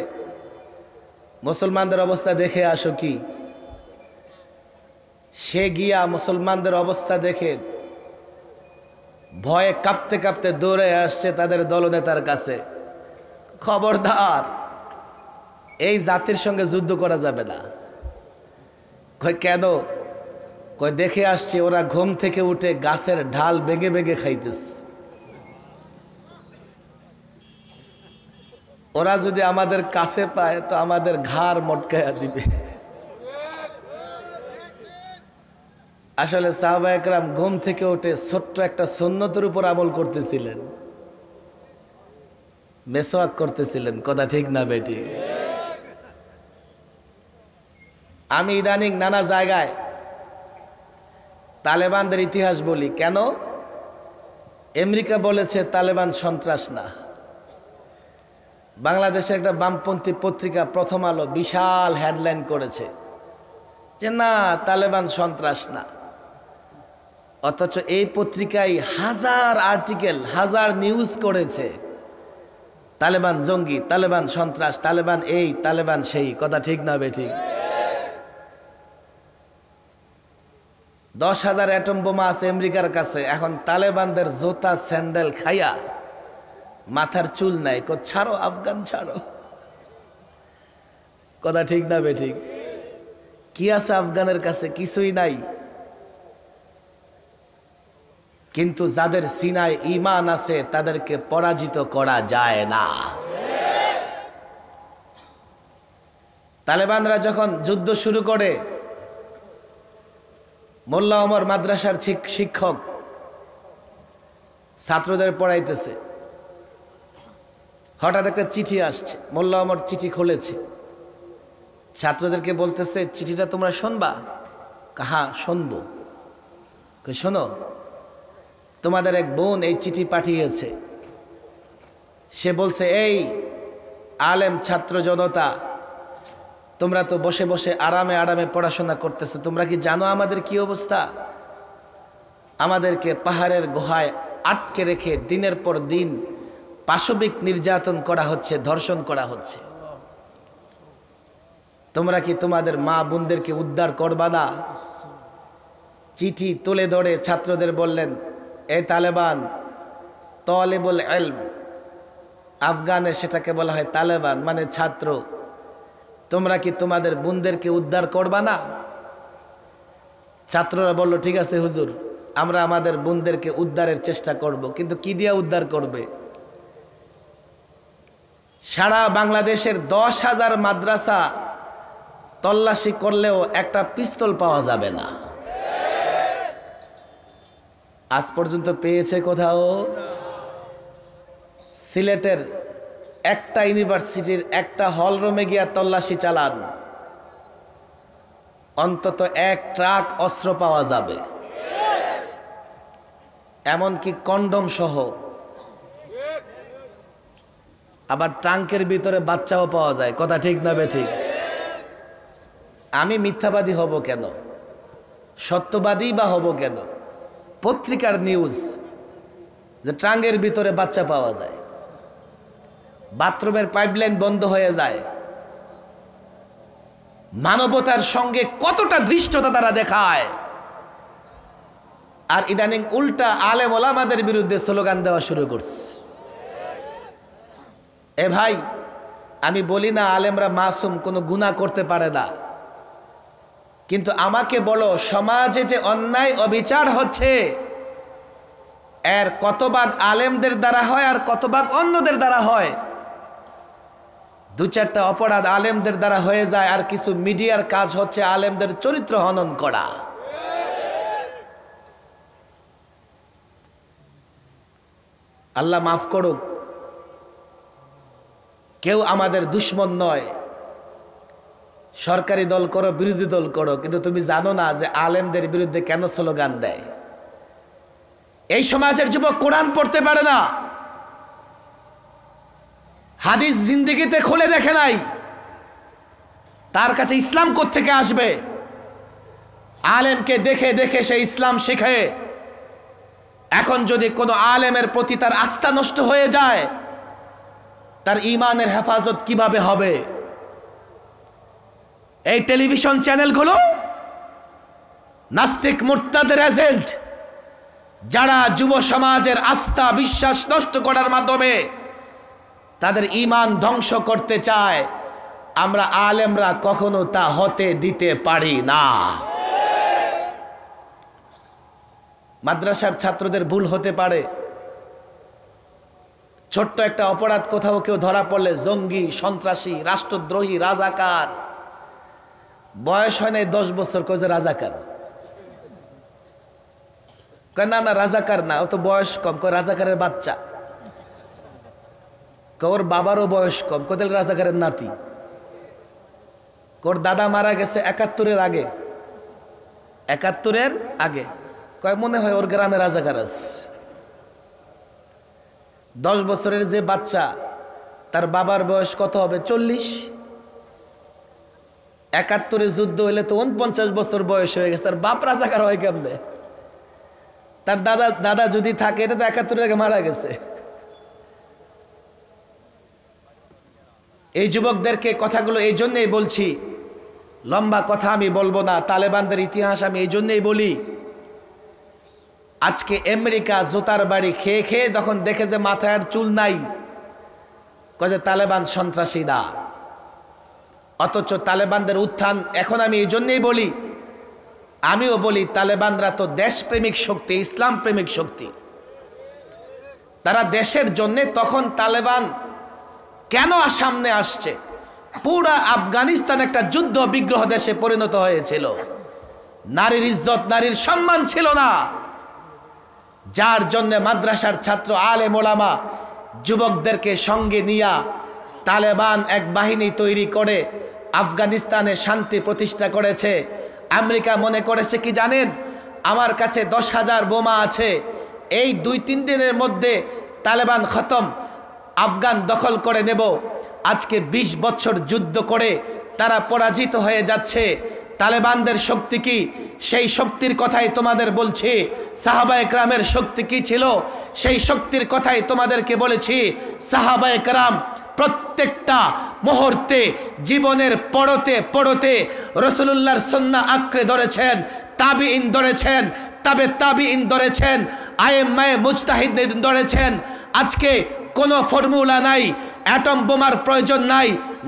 মুসলমানদের অবস্থা দেখে আসো কি। সে গিয়া মুসলমানদের অবস্থা দেখে ভয়ে কাঁপতে কাঁপতে দৌড়ে আসছে তাদের দলনেতার কাছে, খবরদার এই জাতির সঙ্গে যুদ্ধ করা যাবে না। কই কেন? কই দেখে আসছে ওরা ঘুম থেকে উঠে গাছের ঢাল ভেঙে ভেঙে খাইতেছে। ওরা যদি আমাদের কাছে পায় তো আমাদের ঘাড় মটকায়া দিবে। আসলে সাহাবা একরাম ঘুম থেকে উঠে ছোট্ট একটা সুন্নতের উপর আমল করতেছিলেন, মেসওয়াক করতেছিলেন। কথা ঠিক না বেটি? আমি ইদানিং নানা জায়গায় তালেবানদের ইতিহাস বলি। কেন? আমেরিকা বলেছে তালেবান সন্ত্রাস না। বাংলাদেশের একটা বামপন্থী পত্রিকা প্রথম আলো বিশাল হেডলাইন করেছে যে না, তালেবান সন্ত্রাস না। অথচ এই পত্রিকায় হাজার আর্টিকেল, হাজার নিউজ করেছে তালেবান জঙ্গি, তালেবান সন্ত্রাস, তালেবান এই, তালেবান সেই। কথা ঠিক না বেঠিক? 10,000 অ্যাটম বোমা আছে আমেরিকার কাছে। এখন তালেবানদের জোতা স্যান্ডেল খাইয়া মাথার চুল নাই, ছাড়ো আফগান ছাড়ো। কথা ঠিক না বেঠিক? কি আছে আফগানের কাছে? কিছুই নাই। কিন্তু যাদের সিনায় ঈমান আছে তাদেরকে পরাজিত করা যায় না। তালেবানরা যখন যুদ্ধ শুরু করে, মোল্লা ওমর মাদ্রাসার শিক্ষক ছাত্রদের পড়াইতেছে, হঠাৎ একটা চিঠি আসছে। মোল্লা ওমর চিঠি খুলেছে, ছাত্রদেরকে বলতেছে চিঠিটা তোমরা শুনবা? হ্যাঁ শুনবো। শোনো, তোমাদের এক বোন এই চিঠি পাঠিয়েছে। সে বলছে, এই আলেম ছাত্র জনতা, তোমরা তো বসে বসে আরামে আরামে পড়াশোনা করতেছো, তোমরা কি জানো আমাদের কি অবস্থা? আমাদেরকে পাহাড়ের গুহায় আটকে রেখে দিনের পর দিন পাশবিক নির্যাতন করা হচ্ছে, ধর্ষণ করা হচ্ছে। তোমরা কি তোমাদের মা বোনদেরকে উদ্ধার করবা না? চিঠি তুলে ধরে ছাত্রদের বললেন, এ তালেবান, তালেবুল ইলম, আফগানে সেটাকে বলা হয় তালেবান, মানে ছাত্র, তোমরা কি তোমাদের বোনদেরকে উদ্ধার করবা না? ছাত্ররা বলল, ঠিক আছে হুজুর, আমরা আমাদের বোনদেরকে উদ্ধারের চেষ্টা করব। কিন্তু কি দিয়া উদ্ধার করবে? সারা বাংলাদেশের 10,000 মাদ্রাসা তল্লাশি করলেও একটা পিস্তল পাওয়া যাবে না। আজ পর্যন্ত পেয়েছে কোথাও? সিলেটের একটা ইউনিভার্সিটির একটা হল রুমে গিয়া তল্লাশি চালান, অন্তত 1 ট্রাক অস্ত্র পাওয়া যাবে, এমনকি কন্ডম সহ। আবার ট্রাঙ্কের ভিতরে বাচ্চাও পাওয়া যায়। কথা ঠিক না বেঠিক? আমি মিথ্যাবাদী হব কেন? সত্যবাদী বা হব কেন? পত্রিকার নিউজ যে ট্রাঙ্কের ভিতরে বাচ্চা পাওয়া যায়, বাথরুমের পাইপলাইন বন্ধ হয়ে যায়। মানবতার সঙ্গে কতটা ধৃষ্টতা তারা দেখায়। আর ইদানিং উল্টা আলেম ওলামাদের বিরুদ্ধে স্লোগান দেওয়া শুরু করছে। এ ভাই, আমি বলি না আলেমরা মাসুম, কোনো গুনাহ করতে পারে না, কিন্তু আমাকে বলো, সমাজে যে অন্যায় অবিচার হচ্ছে এর কত ভাগ আলেমদের দ্বারা হয় আর কত ভাগ অন্যদের দ্বারা হয়? 2-4টা অপরাধ আলেমদের দ্বারা হয়ে যায়, আর কিছু মিডিয়ার কাজ হচ্ছে আলেমদের চরিত্র হনন করা। আল্লাহ মাফ করুক, কেউ আমাদের দুশ্মন নয়। সরকারি দল করো, বিরোধী দল করো, কিন্তু তুমি জানো না যে আলেমদের বিরুদ্ধে কেন স্লোগান দেয়? এই সমাজের যুবক কোরআন পড়তে পারে না, হাদিস জিন্দেগিতে খুলে দেখে নাই, তার কাছে ইসলাম কোত্থেকে আসবে? আলেমকে দেখে দেখে সে ইসলাম শিখে। এখন যদি কোনো আলেমের প্রতি তার আস্থা নষ্ট হয়ে যায়, তার ঈমানের হেফাজত কিভাবে হবে? এই টেলিভিশন চ্যানেলগুলো নাস্তিক মুরতাদের এজেন্ট, যারা যুব সমাজের আস্থা বিশ্বাস নষ্ট করার মাধ্যমে তাদের ঈমান ধ্বংস করতে চায়। আমরা আলেমরা কখনো তা হতে দিতে পারি না। মাদ্রাসার ছাত্রদের ভুল হতে পারে, ছোট্ট একটা অপরাধ কোথাও কেউ ধরা পড়লে জঙ্গি, সন্ত্রাসী, রাষ্ট্রদ্রোহী, রাজাকার, বয়স হয় নাই 10 বছর, কয় যে রাজাকার। কয় না না রাজাকার না, ও তো বয়স কম। কয় রাজাকারের বাচ্চা। ওর বাবারও বয়স কম, কোথায় রাজাকারের নাতি। ওর দাদা মারা গেছে 71-এর আগে, 71-এর আগে। কয় মনে হয় ওর গ্রামে রাজাকার আছে। 10 বছরের যে বাচ্চা, তার বাবার বয়স কত হবে? 40। 71-এ যুদ্ধ হইলে তো 49 বছর বয়স হয়ে গেছে, তার বাপ রাজাকার হয় কেমনে? তার দাদা যদি থাকে, এটা তো 71-এর আগে মারা গেছে। এই যুবকদেরকে কথাগুলো এই জন্যই বলছি, লম্বা কথা আমি বলবো না। তালেবানদের ইতিহাস আমি এই জন্যই বলি, আজকে আমেরিকা জুতার বাড়ি খেয়ে খেয়ে যখন দেখে যে মাথায় আর চুল নাই, কয় যে তালেবান সন্ত্রাসী না। অথচ তালেবানদের উত্থান এখন আমি এই জন্যই বলি, আমিও বলি তালেবানরা তো দেশপ্রেমিক শক্তি, ইসলাম প্রেমিক শক্তি। তারা দেশের জন্য, তখন তালেবান কেন সামনে আসছে? পুরা আফগানিস্তান একটা যুদ্ধ বিগ্রহ দেশে পরিণত হয়েছিল। নারীর ইজ্জত, নারীর সম্মান ছিল না, যার জন্য মাদ্রাসার ছাত্র আলেম ওলামা যুবকদেরকে সঙ্গে নিয়া তালেবান এক বাহিনী তৈরি করে আফগানিস্তানে শান্তি প্রতিষ্ঠা করেছে। আমেরিকা মনে করেছে কি জানেন, আমার কাছে 10,000 বোমা আছে, এই 2-3 দিনের মধ্যে তালেবান খতম, আফগান দখল করে নেব। আজকে 20 বছর যুদ্ধ করে তারা পরাজিত হয়ে যাচ্ছে। তালেবানদের শক্তি কি? সেই শক্তির কথাই তোমাদের বলছি। সাহাবায়ে কেরামের শক্তি কি ছিল? সেই শক্তির কথাই তোমাদেরকে বলেছি। সাহাবায়ে কেরাম প্রত্যেকটা মুহূর্তে জীবনের পড়তে পড়তে রাসূলুল্লাহর সুন্নাহ আঁকড়ে ধরেছেন, তাবিঈন ধরেছেন, তাবিঈন ধরেছেন, আইম্মায়ে মুজতাহিদ ধরেছেন। আজকে কোনো ফর্মুলা নাই, অ্যাটম বোমার প্রয়োজন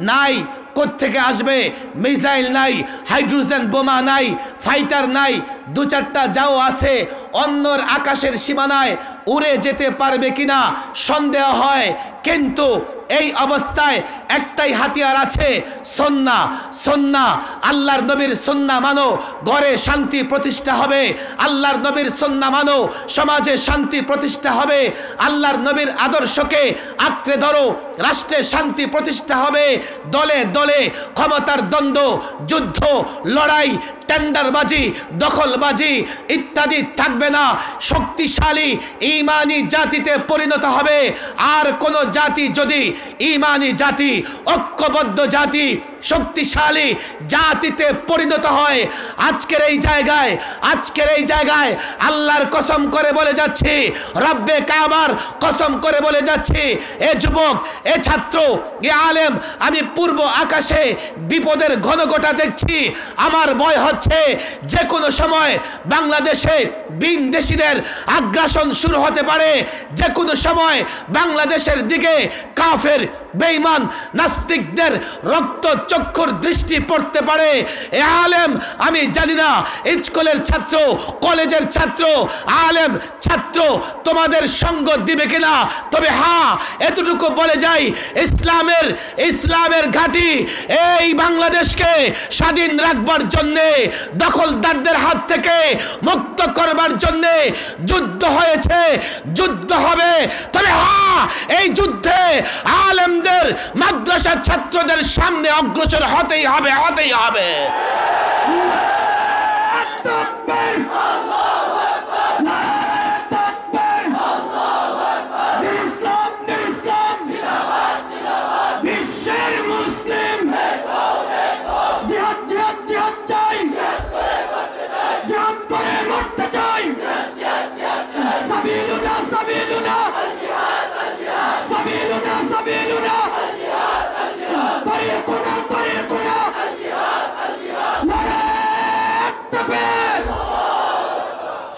নাই, কোত্থেকে আসবে? মিসাইল নাই, হাইড্রোজেন বোমা নাই, ফাইটার নাই, 2-4টা যাও আছে, অন্যর আকাশের সীমানায় উড়ে যেতে পারবে কিনা সন্দেহ হয়। কিন্তু এই অবস্থায় একটাই হাতিয়ার আছে, সুন্নাহ। আল্লাহর নবীর সুন্নাহ মানো, ঘরে শান্তি প্রতিষ্ঠা হবে। আল্লাহর নবীর সুন্নাহ মানো, সমাজে শান্তি প্রতিষ্ঠা হবে। আল্লাহর নবীর আদর্শকে আঁকড়ে ধরো, রাষ্ট্রে শান্তি প্রতিষ্ঠা হবে। দলে দলে ক্ষমতার দ্বন্দ্ব, যুদ্ধ, লড়াই, টেন্ডারবাজি, দখলবাজি ইত্যাদি থাকবে না। শক্তিশালী ঈমানি জাতিতে পরিণত হবে। আর কোন জাতি যদি ঈমানি জাতি, ঐক্যবদ্ধ জাতি, শক্তিশালী জাতিতে পরিণত হয়, আজকের এই জায়গায় আল্লাহর কসম করে বলে যাচ্ছি, রব্বে কাবার কসম করে বলে যাচ্ছি, এ যুবক, এ ছাত্র, এ আলেম, আমি পূর্ব আকাশে বিপদের ঘনঘটা দেখছি। আমার ভয় হচ্ছে যে কোনো সময় বাংলাদেশে বিনদেশীদের আগ্রাসন শুরু হতে পারে। যে কোনো সময় বাংলাদেশের দিকে কাফের, বেঈমান, নাস্তিকদের রক্ত চক্ষুর দৃষ্টি পড়তে পারে। এ আলেম, আমি জানি না স্কুলের ছাত্র, কলেজের ছাত্র, আলেম ছাত্র তোমাদের সঙ্গ দিবে কিনা, তবে হ্যাঁ, এতটুকু বলে যাই, ইসলামের ঘাঁটি এই বাংলাদেশকে স্বাধীন রাখবার জন্যে, দখলদারদের হাত থেকে মুক্ত করবার জন্যে যুদ্ধ হয়েছে, যুদ্ধ হবে। তবে হ্যাঁ, এই যুদ্ধে আলেমদের, মাদ্রাসা ছাত্রদের সামনে অগ্রসর হতেই হবে।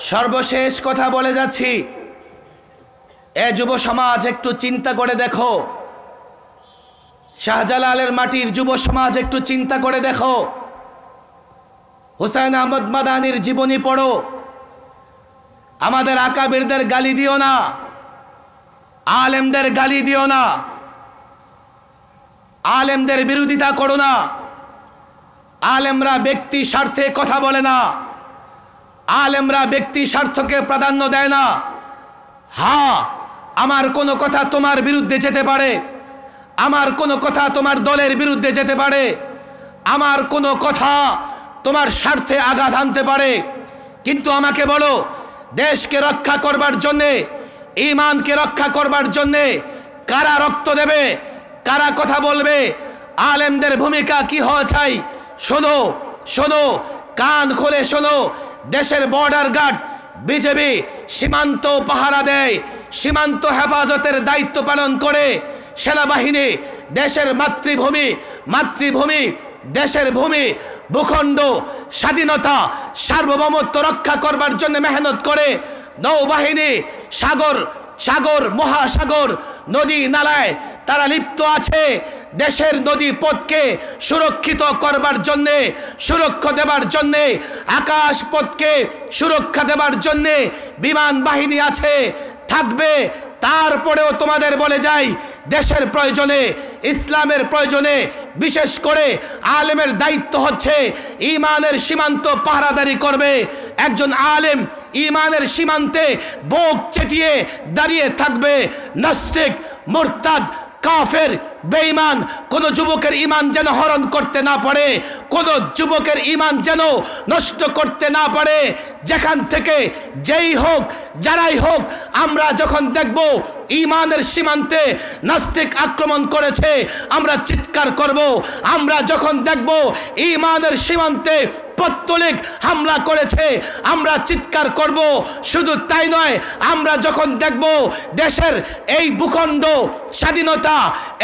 সর্বশেষ কথা বলে যাচ্ছি, এ যুব সমাজ একটু চিন্তা করে দেখো, শাহজালালের মাটির যুব সমাজ একটু চিন্তা করে দেখো, হুসাইন আহমদ মাদানির জীবনী পড়ো। আমাদের আকাবিরদের গালি দিও না, আলেমদের গালি দিও না, আলেমদের বিরোধিতা করো না। আলেমরা ব্যক্তি স্বার্থে কথা বলে না, আলেমরা ব্যক্তি স্বার্থকে প্রাধান্য দেয় না। হ্যাঁ, আমার কোনো কথা তোমার বিরুদ্ধে যেতে পারে, আমার কোনো কথা তোমার দলের বিরুদ্ধে যেতে পারে, আমার কোনো কথা তোমার স্বার্থে আঘাত আনতে পারে, কিন্তু আমাকে বলো, দেশকে রক্ষা করবার জন্যে, ঈমানকে রক্ষা করবার জন্যে কারা রক্ত দেবে, কারা কথা বলবে, আলেমদের ভূমিকা কি হওয়া চাই? শোনো শোনো, কান খুলে শোনো। দেশের বর্ডার গার্ড বিজেপি সীমান্ত পাহারা দেয়, সীমান্ত হেফাজতের দায়িত্ব পালন করে। সেনাবাহিনী দেশের মাতৃভূমি দেশের ভূমি, ভূখণ্ড, স্বাধীনতা, সার্বভৌমত্ব রক্ষা করবার জন্য মেহনত করে। নৌবাহিনী সাগর মহাসাগর, নদী নালায় তারা লিপ্ত আছে। দেশের নদী পথকে সুরক্ষিত করবার জন্যে, সুরক্ষা দেবার জন্যে, আকাশ পথকে সুরক্ষা দেবার জন্যে বিমান বাহিনী আছে, থাকবে। তারপরেও তোমাদের বলে যাই, দেশের প্রয়োজনে, ইসলামের প্রয়োজনে, বিশেষ করে আলেমের দায়িত্ব হচ্ছে ঈমানের সীমান্ত পাহারাদারি করবে। একজন আলেম ঈমানের সীমান্তে বুক চেতিয়ে দাঁড়িয়ে থাকবে। নাস্তিক, মুরতাদ, কাফের, বেঈমান কোন যুবকের ঈমান যেন হরণ করতে না পারে, কোন যুবকের ঈমান যেন নষ্ট করতে না পারে। যেখান থেকে যেই হোক, যারাই হোক, আমরা যখন দেখব ঈমানের সীমান্তে নাস্তিক আক্রমণ করেছে, আমরা চিৎকার করব। আমরা যখন দেখব ঈমানের সীমান্তে পত্তলিক হামলা করেছে, আমরা চিৎকার করব। শুধু তাই নয়, আমরা যখন দেখব দেশের এই ভূখণ্ড, স্বাধীনতা,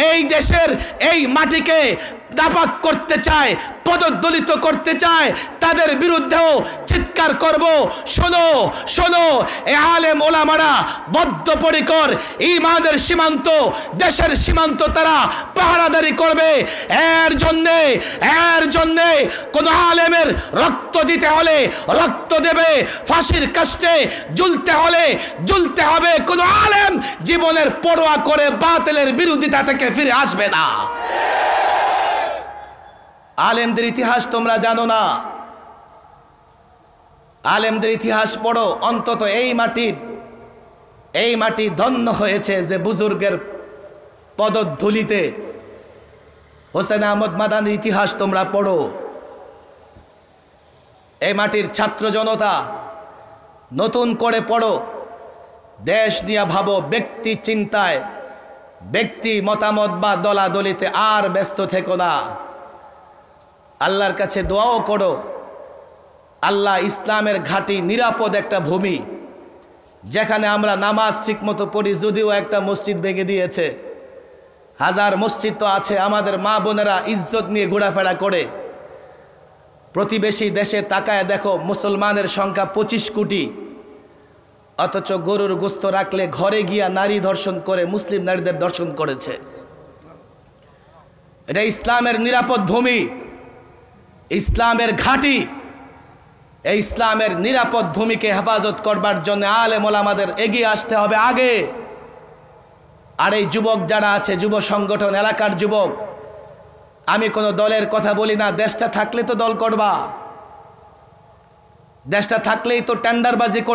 এই দেশের এই মাটিকে নাপাক করতে চায়, পদদলিত করতে চায়, তাদের বিরুদ্ধেও চিৎকার করব। শোনো শোনো, এ আলেম ওলামারা বদ্ধপরিকর ঈমানের সীমান্ত, দেশের সীমান্ত তারা পাহারাদারি করবে। এর জন্যে কোন আলেমের রক্ত দিতে হলে রক্ত দেবে, ফাঁসির কাস্টে ঝুলতে হলে ঝুলতে হবে। কোন আলেম জীবনের পরোয়া করে বাতিলের বিরোধিতা থেকে ফিরে আসবে না। আলেমদের ইতিহাস তোমরা জানো না, আলেমদের ইতিহাস পড়ো। অন্তত এই মাটি ধন্য হয়েছে যে বুজুর্গের পদধূলিতে। হোসেন আহমদ মাদানির ইতিহাস তোমরা পড়ো। এই মাটির ছাত্র জনতা নতুন করে পড়ো, দেশ নিয়ে ভাবো। ব্যক্তি চিন্তায়, ব্যক্তি মতামত বা দলাদলিতে আর ব্যস্ত থেকো না। আল্লাহর কাছে দোয়াও করো, আল্লাহ ইসলামের ঘাঁটি, নিরাপদ একটা ভূমি, যেখানে আমরা নামাজ ঠিকমতো পড়ি। যদিও একটা মসজিদ ভেঙে দিয়েছে, হাজার মসজিদ তো আছে। আমাদের মা বোনেরা ইজ্জত নিয়ে ঘোরাফেরা করে। প্রতিবেশী দেশে তাকায় দেখো, মুসলমানের সংখ্যা 25 কোটি, অথচ গরুর গোস্ত রাখলে ঘরে গিয়া নারী ধর্ষণ করে, মুসলিম নারীদের ধর্ষণ করেছে। এটা ইসলামের নিরাপদ ভূমি, ইসলামের ঘাঁটি। এই ইসলামের নিরাপদ ভূমিকে হেফাজত করবার জন্য আলেম ওলামাদের এগিয়ে আসতে হবে আগে। আর এই যুবক যারা আছে, যুব সংগঠন, এলাকার যুবক, আমি কোনো দলের কথা বলি না। দেশটা থাকলে তো দল করবা, দেশটা থাকলেই তো টেন্ডারবাজি করতে